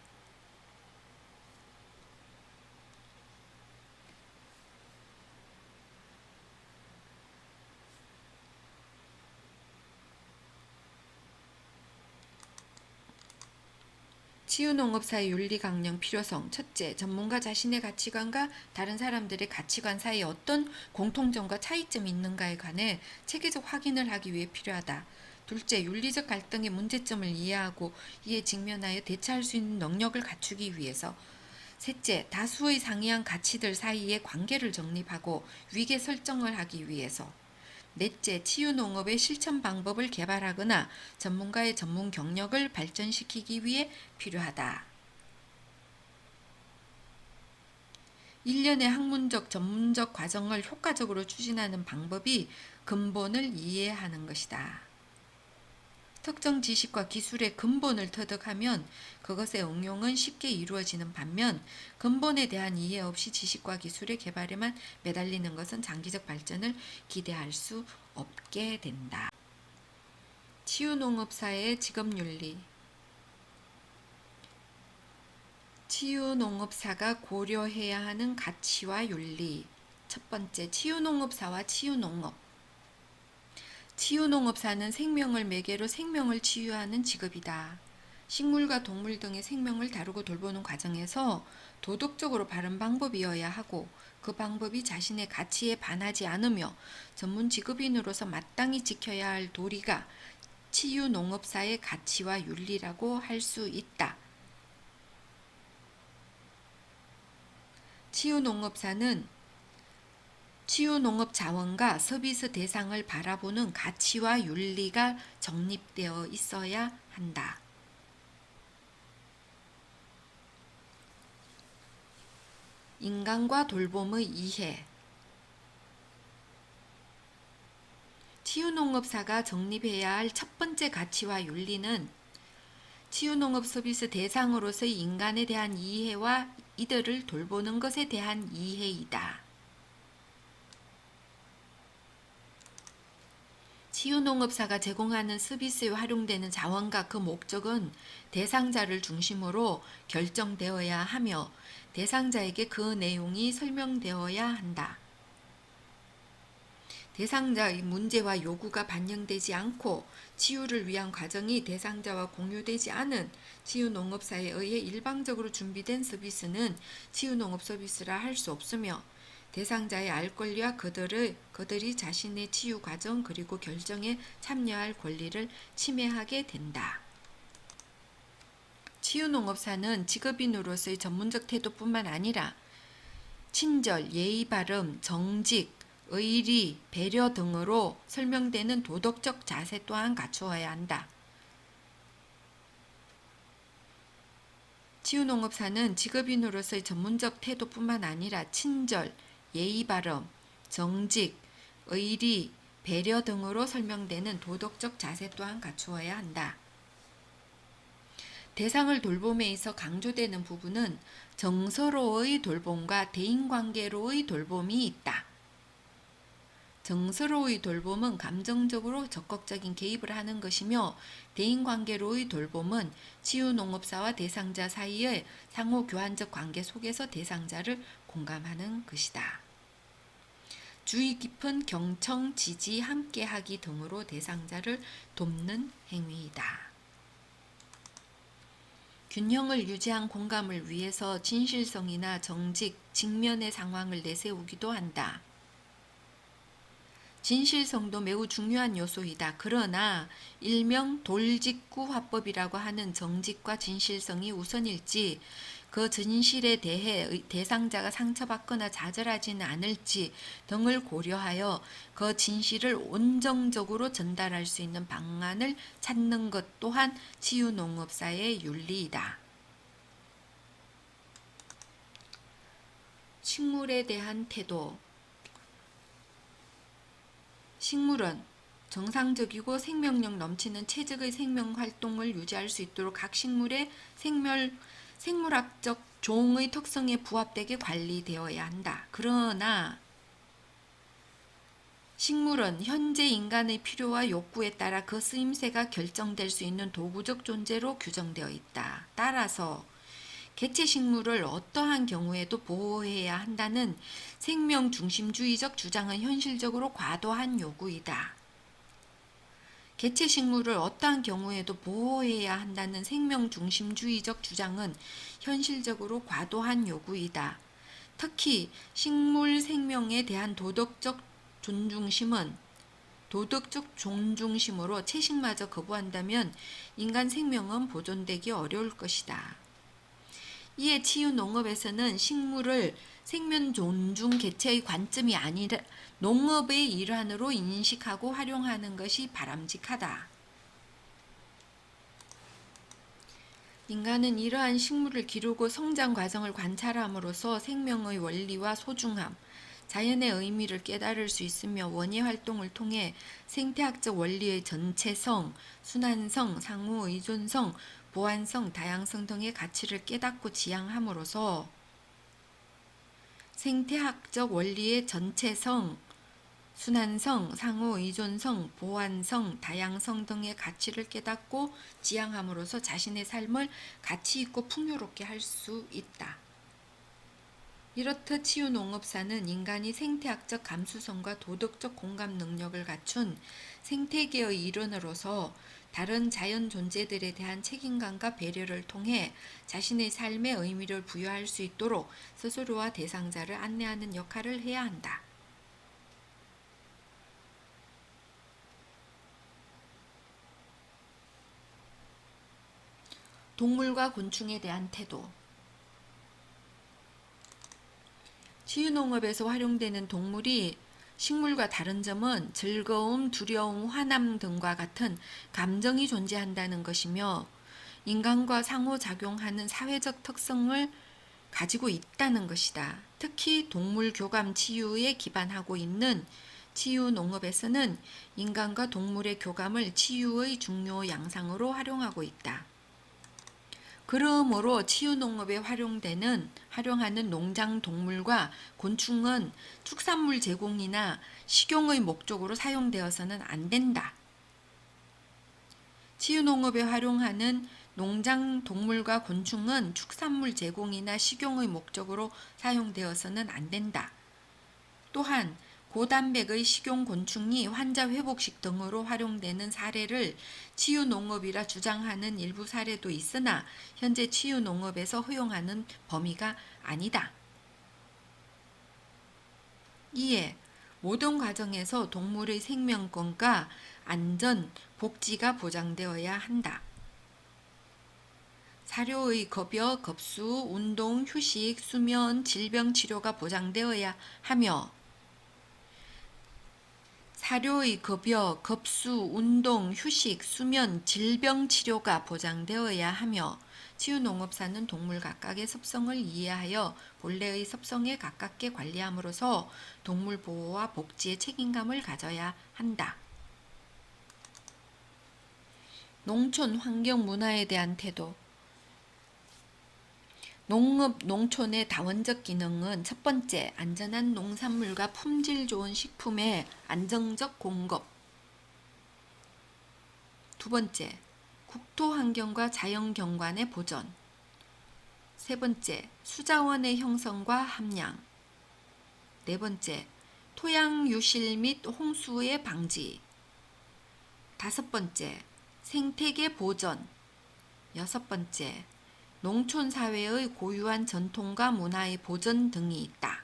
치유농업사의 윤리 강령 필요성. 첫째, 전문가 자신의 가치관과 다른 사람들의 가치관 사이에 어떤 공통점과 차이점이 있는가에 관해 체계적 확인을 하기 위해 필요하다. 둘째, 윤리적 갈등의 문제점을 이해하고 이에 직면하여 대처할 수 있는 능력을 갖추기 위해서. 셋째, 다수의 상이한 가치들 사이의 관계를 정립하고 위계 설정을 하기 위해서. 넷째, 치유농업의 실천 방법을 개발하거나 전문가의 전문 경력을 발전시키기 위해 필요하다. 일련의 학문적, 전문적 과정을 효과적으로 추진하는 방법이 근본을 이해하는 것이다. 특정 지식과 기술의 근본을 터득하면 그것의 응용은 쉽게 이루어지는 반면 근본에 대한 이해 없이 지식과 기술의 개발에만 매달리는 것은 장기적 발전을 기대할 수 없게 된다. 치유농업사의 직업윤리. 치유농업사가 고려해야 하는 가치와 윤리. 첫 번째, 치유농업사와 치유농업. 치유농업사는 생명을 매개로 생명을 치유하는 직업이다. 식물과 동물 등의 생명을 다루고 돌보는 과정에서 도덕적으로 바른 방법이어야 하고 그 방법이 자신의 가치에 반하지 않으며 전문 직업인으로서 마땅히 지켜야 할 도리가 치유농업사의 가치와 윤리라고 할 수 있다. 치유농업사는 치유농업 자원과 서비스 대상을 바라보는 가치와 윤리가 정립되어 있어야 한다. 인간과 돌봄의 이해. 치유농업사가 정립해야 할 첫 번째 가치와 윤리는 치유농업 서비스 대상으로서의 인간에 대한 이해와 이들을 돌보는 것에 대한 이해이다. 치유농업사가 제공하는 서비스에 활용되는 자원과 그 목적은 대상자를 중심으로 결정되어야 하며 대상자에게 그 내용이 설명되어야 한다. 대상자의 문제와 요구가 반영되지 않고 치유를 위한 과정이 대상자와 공유되지 않은 치유농업사에 의해 일방적으로 준비된 서비스는 치유농업 서비스라 할 수 없으며 대상자의 알 권리와 그들이 자신의 치유 과정 그리고 결정에 참여할 권리를 침해하게 된다. 치유농업사는 직업인으로서의 전문적 태도뿐만 아니라 친절, 예의 바름, 정직, 의리, 배려 등으로 설명되는 도덕적 자세 또한 갖추어야 한다. 치유농업사는 직업인으로서의 전문적 태도뿐만 아니라 친절, 예의 바름, 정직, 의리, 배려 등으로 설명되는 도덕적 자세 또한 갖추어야 한다. 대상을 돌봄에 있어 강조되는 부분은 정서로의 돌봄과 대인관계로의 돌봄이 있다. 정서로의 돌봄은 감정적으로 적극적인 개입을 하는 것이며 대인관계로의 돌봄은 치유농업사와 대상자 사이의 상호 교환적 관계 속에서 대상자를 공감하는 것이다. 주의 깊은 경청, 지지, 함께하기 등으로 대상자를 돕는 행위이다. 균형을 유지한 공감을 위해서 진실성이나 정직, 직면의 상황을 내세우기도 한다. 진실성도 매우 중요한 요소이다. 그러나 일명 돌직구 화법이라고 하는 정직과 진실성이 우선일지 그 진실에 대해 대상자가 상처받거나 좌절하지는 않을지 등을 고려하여 그 진실을 온정적으로 전달할 수 있는 방안을 찾는 것 또한 치유농업사의 윤리이다. 식물에 대한 태도. 식물은 정상적이고 생명력 넘치는 체적의 생명 활동을 유지할 수 있도록 각 식물의 생물학적 종의 특성에 부합되게 관리되어야 한다. 그러나 식물은 현재 인간의 필요와 욕구에 따라 그 쓰임새가 결정될 수 있는 도구적 존재로 규정되어 있다. 따라서 개체식물을 어떠한 경우에도 보호해야 한다는 생명중심주의적 주장은 현실적으로 과도한 요구이다. 개체 식물을 어떠한 경우에도 보호해야 한다는 생명 중심주의적 주장은 현실적으로 과도한 요구이다. 특히 식물 생명에 대한 도덕적 존중심으로 채식마저 거부한다면 인간 생명은 보존되기 어려울 것이다. 이에 치유농업에서는 식물을 생명 존중 개체의 관점이 아니라 농업의 일환으로 인식하고 활용하는 것이 바람직하다. 인간은 이러한 식물을 기르고 성장 과정을 관찰함으로써 생명의 원리와 소중함, 자연의 의미를 깨달을 수 있으며 원예 활동을 통해 생태학적 원리의 전체성, 순환성, 상호 의존성, 보완성, 다양성 등의 가치를 깨닫고 지향함으로써 생태학적 원리의 전체성, 순환성, 상호 의존성, 보완성, 다양성 등의 가치를 깨닫고 지향함으로써 자신의 삶을 가치 있고 풍요롭게 할 수 있다. 이렇듯 치유농업사는 인간이 생태학적 감수성과 도덕적 공감 능력을 갖춘 생태계의 일원으로서 다른 자연 존재들에 대한 책임감과 배려를 통해 자신의 삶에 의미를 부여할 수 있도록 스스로와 대상자를 안내하는 역할을 해야 한다. 동물과 곤충에 대한 태도. 치유농업에서 활용되는 동물이 식물과 다른 점은 즐거움, 두려움, 화남 등과 같은 감정이 존재한다는 것이며 인간과 상호작용하는 사회적 특성을 가지고 있다는 것이다. 특히 동물 교감 치유에 기반하고 있는 치유농업에서는 인간과 동물의 교감을 치유의 중요 양상으로 활용하고 있다. 그러므로 치유농업에 활용하는 농장 동물과 곤충은 축산물 제공이나 식용의 목적으로 사용되어서는 안 된다. 치유농업에 활용하는 농장 동물과 곤충은 축산물 제공이나 식용의 목적으로 사용되어서는 안 된다. 또한 고단백의 식용 곤충이 환자 회복식 등으로 활용되는 사례를 치유농업이라 주장하는 일부 사례도 있으나 현재 치유농업에서 허용하는 범위가 아니다. 이에 모든 과정에서 동물의 생명권과 안전, 복지가 보장되어야 한다. 사료의 급여, 급수, 운동, 휴식, 수면, 질병 치료가 보장되어야 하며 사료의 급여, 급수, 운동, 휴식, 수면, 질병 치료가 보장되어야 하며 치유농업사는 동물 각각의 습성을 이해하여 본래의 습성에 가깝게 관리함으로써 동물 보호와 복지에 책임감을 가져야 한다. 농촌 환경 문화에 대한 태도. 농업, 농촌의 다원적 기능은 첫 번째, 안전한 농산물과 품질 좋은 식품의 안정적 공급. 두 번째, 국토 환경과 자연 경관의 보전. 세 번째, 수자원의 형성과 함량. 네 번째, 토양 유실 및 홍수의 방지. 다섯 번째, 생태계 보전. 여섯 번째, 농촌 사회의 고유한 전통과 문화의 보전 등이 있다.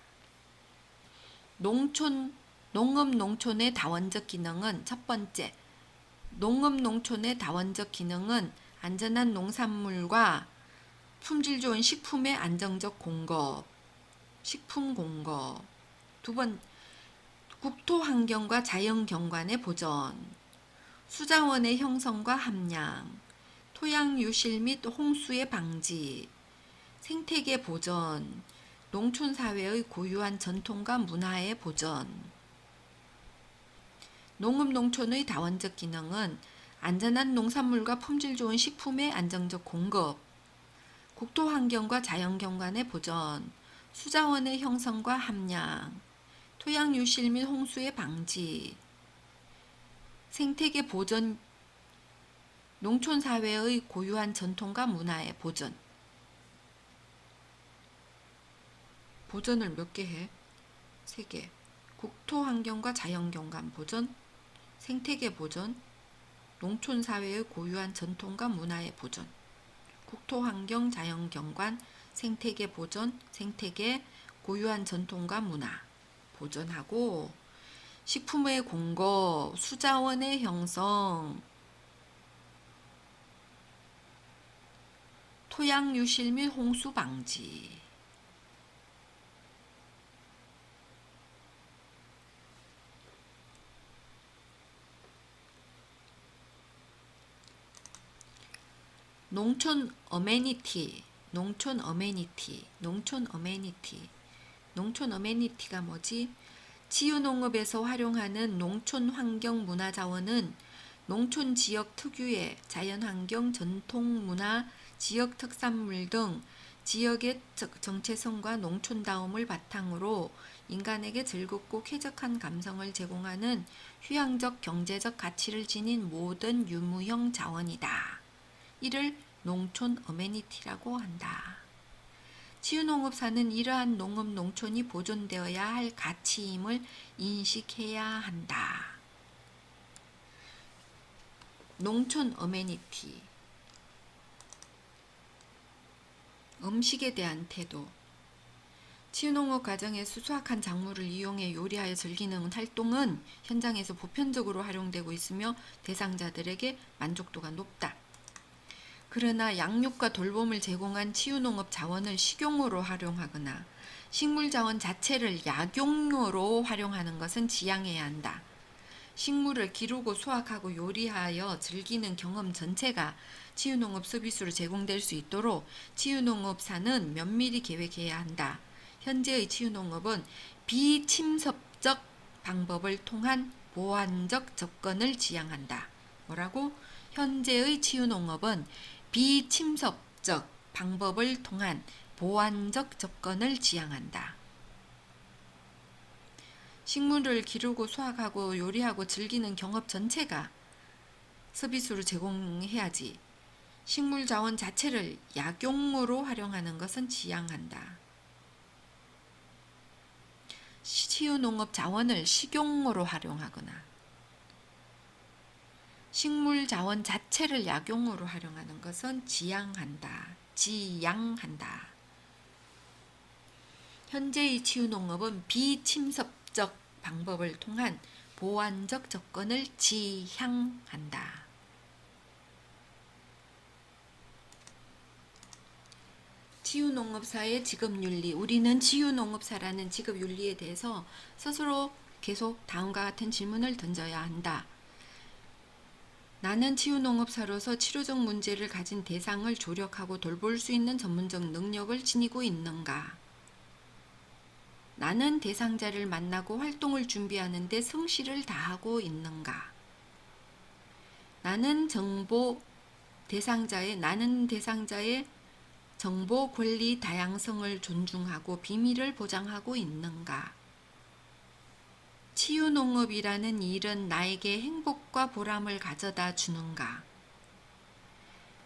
농업 농촌의 다원적 기능은 첫 번째, 농업 농촌의 다원적 기능은 안전한 농산물과 품질 좋은 식품의 안정적 공급, 식품 공급. 두 번, 국토 환경과 자연 경관의 보전, 수자원의 형성과 함량, 토양 유실 및 홍수의 방지, 생태계 보전, 농촌 사회의 고유한 전통과 문화의 보전. 농업 농촌의 다원적 기능은 안전한 농산물과 품질 좋은 식품의 안정적 공급, 국토 환경과 자연 경관의 보전, 수자원의 형성과 함량, 토양 유실 및 홍수의 방지, 생태계 보전, 농촌 사회의 고유한 전통과 문화의 보전. 보전을 몇 개 해? 3개. 국토 환경과 자연 경관 보전, 생태계 보전, 농촌 사회의 고유한 전통과 문화의 보존, 국토 환경, 자연 경관, 생태계 보존, 생태계 고유한 전통과 문화 보존하고, 식품의 공급, 수자원의 형성, 토양 유실 및 홍수 방지. 농촌 어메니티, 농촌 어메니티, 농촌 어메니티. 농촌 어메니티가 뭐지? 치유농업에서 활용하는 농촌 환경 문화 자원은 농촌 지역 특유의 자연환경, 전통문화, 지역 특산물 등 지역의 정체성과 농촌다움을 바탕으로 인간에게 즐겁고 쾌적한 감성을 제공하는 휴양적 경제적 가치를 지닌 모든 유무형 자원이다. 이를 농촌 어메니티라고 한다. 치유농업사는 이러한 농업 농촌이 보존되어야 할 가치임을 인식해야 한다. 농촌 어메니티. 음식에 대한 태도. 치유농업 과정에서 수확한 작물을 이용해 요리하여 즐기는 활동은 현장에서 보편적으로 활용되고 있으며 대상자들에게 만족도가 높다. 그러나 양육과 돌봄을 제공한 치유농업 자원을 식용으로 활용하거나 식물 자원 자체를 약용으로 활용하는 것은 지양해야 한다. 식물을 기르고 수확하고 요리하여 즐기는 경험 전체가 치유농업 서비스로 제공될 수 있도록 치유농업사는 면밀히 계획해야 한다. 현재의 치유농업은 비침섭적 방법을 통한 보완적 접근을 지향한다. 뭐라고? 현재의 치유농업은 비침섭적 방법을 통한 보완적 접근을 지향한다. 식물을 기르고 수확하고 요리하고 즐기는 경업 전체가 서비스로 제공해야지 식물 자원 자체를 약용으로 활용하는 것은 지양한다. 치유농업 자원을 식용으로 활용하거나 식물 자원 자체를 약용으로 활용하는 것은 지양한다. 현재의 치유농업은 비침섭적 방법을 통한 보완적 접근을 지향한다. 치유농업사의 직업윤리. 우리는 치유농업사라는 직업윤리에 대해서 스스로 계속 다음과 같은 질문을 던져야 한다. 나는 치유농업사로서 치료적 문제를 가진 대상을 조력하고 돌볼 수 있는 전문적 능력을 지니고 있는가? 나는 대상자를 만나고 활동을 준비하는 데 성실을 다하고 있는가? 나는 대상자의 정보 권리 다양성을 존중하고 비밀을 보장하고 있는가? 치유농업이라는 일은 나에게 행복과 보람을 가져다 주는가?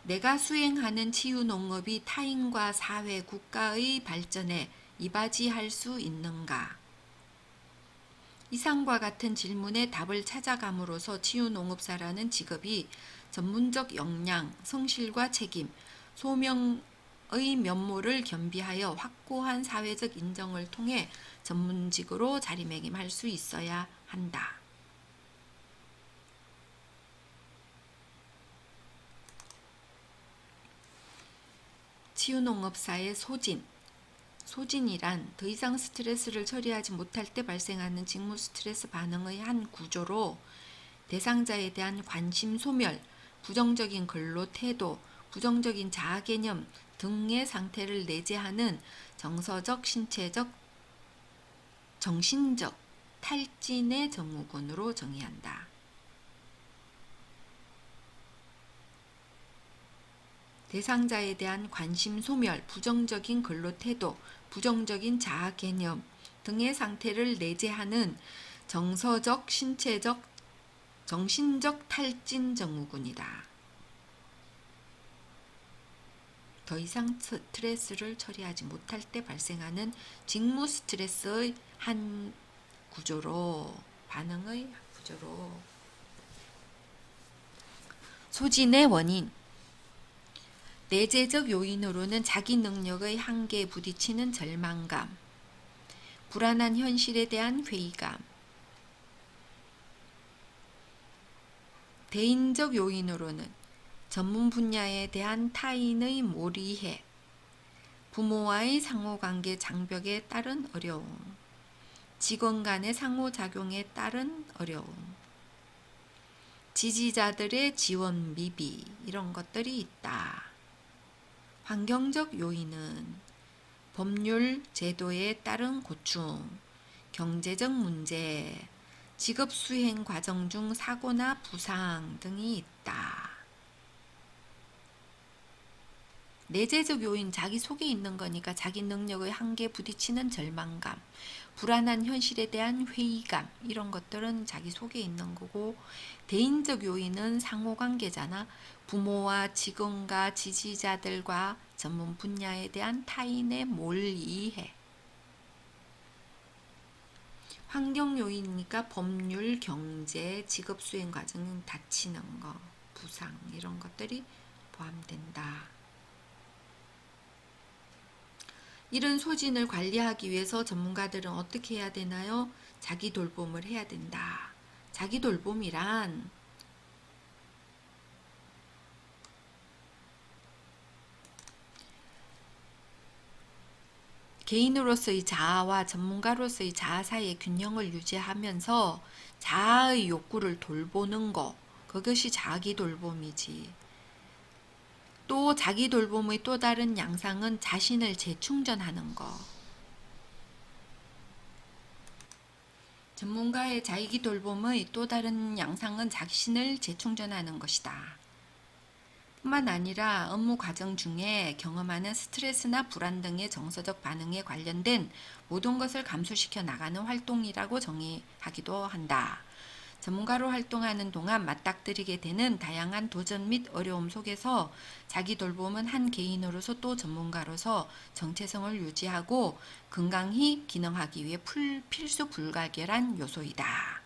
내가 수행하는 치유농업이 타인과 사회, 국가의 발전에 이바지할 수 있는가? 이상과 같은 질문에 답을 찾아감으로써 치유농업사라는 직업이 전문적 역량, 성실과 책임, 소명의 면모를 겸비하여 확고한 사회적 인정을 통해 전문직으로 자리매김할 수 있어야 한다. 치유농업사의 소진. 소진이란 더 이상 스트레스를 처리하지 못할 때 발생하는 직무 스트레스 반응의 한 구조로 대상자에 대한 관심 소멸, 부정적인 근로 태도, 부정적인 자아 개념 등의 상태를 내재하는 정서적, 신체적, 정신적 탈진의 증후군으로 정의한다. 대상자에 대한 관심 소멸, 부정적인 근로 태도, 부정적인 자아 개념 등의 상태를 내재하는 정서적, 신체적, 정신적 탈진 증후군이다. 더 이상 스트레스를 처리하지 못할 때 발생하는 직무 스트레스의 한 구조로, 반응의 구조로. 소진의 원인. 내재적 요인으로는 자기 능력의 한계에 부딪히는 절망감, 불안한 현실에 대한 회의감. 대인적 요인으로는 전문 분야에 대한 타인의 몰이해, 부모와의 상호관계 장벽에 따른 어려움, 직원 간의 상호작용에 따른 어려움, 지지자들의 지원 미비, 이런 것들이 있다. 환경적 요인은 법률 제도에 따른 고충, 경제적 문제, 직업 수행 과정 중 사고나 부상 등이 있다. 내재적 요인, 자기 속에 있는 거니까 자기 능력의 한계에 부딪히는 절망감, 불안한 현실에 대한 회의감, 이런 것들은 자기 속에 있는 거고, 대인적 요인은 상호관계잖아. 부모와 직원과 지지자들과 전문 분야에 대한 타인의 몰이해. 환경 요인이니까 법률, 경제, 직업 수행 과정 다치는 거, 부상, 이런 것들이 포함된다. 이런 소진을 관리하기 위해서 전문가들은 어떻게 해야 되나요? 자기 돌봄을 해야 된다. 자기 돌봄이란 개인으로서의 자아와 전문가로서의 자아 사이의 균형을 유지하면서 자아의 욕구를 돌보는 것, 그것이 자기 돌봄이지. 또 자기 돌봄의 또 다른 양상은 자신을 재충전하는 것. 전문가의 자기 돌봄의 또 다른 양상은 자신을 재충전하는 것이다. 뿐만 아니라 업무 과정 중에 경험하는 스트레스나 불안 등의 정서적 반응에 관련된 모든 것을 감수시켜 나가는 활동이라고 정의하기도 한다. 전문가로 활동하는 동안 맞닥뜨리게 되는 다양한 도전 및 어려움 속에서 자기 돌봄은 한 개인으로서 또 전문가로서 정체성을 유지하고 건강히 기능하기 위해 필수 불가결한 요소이다.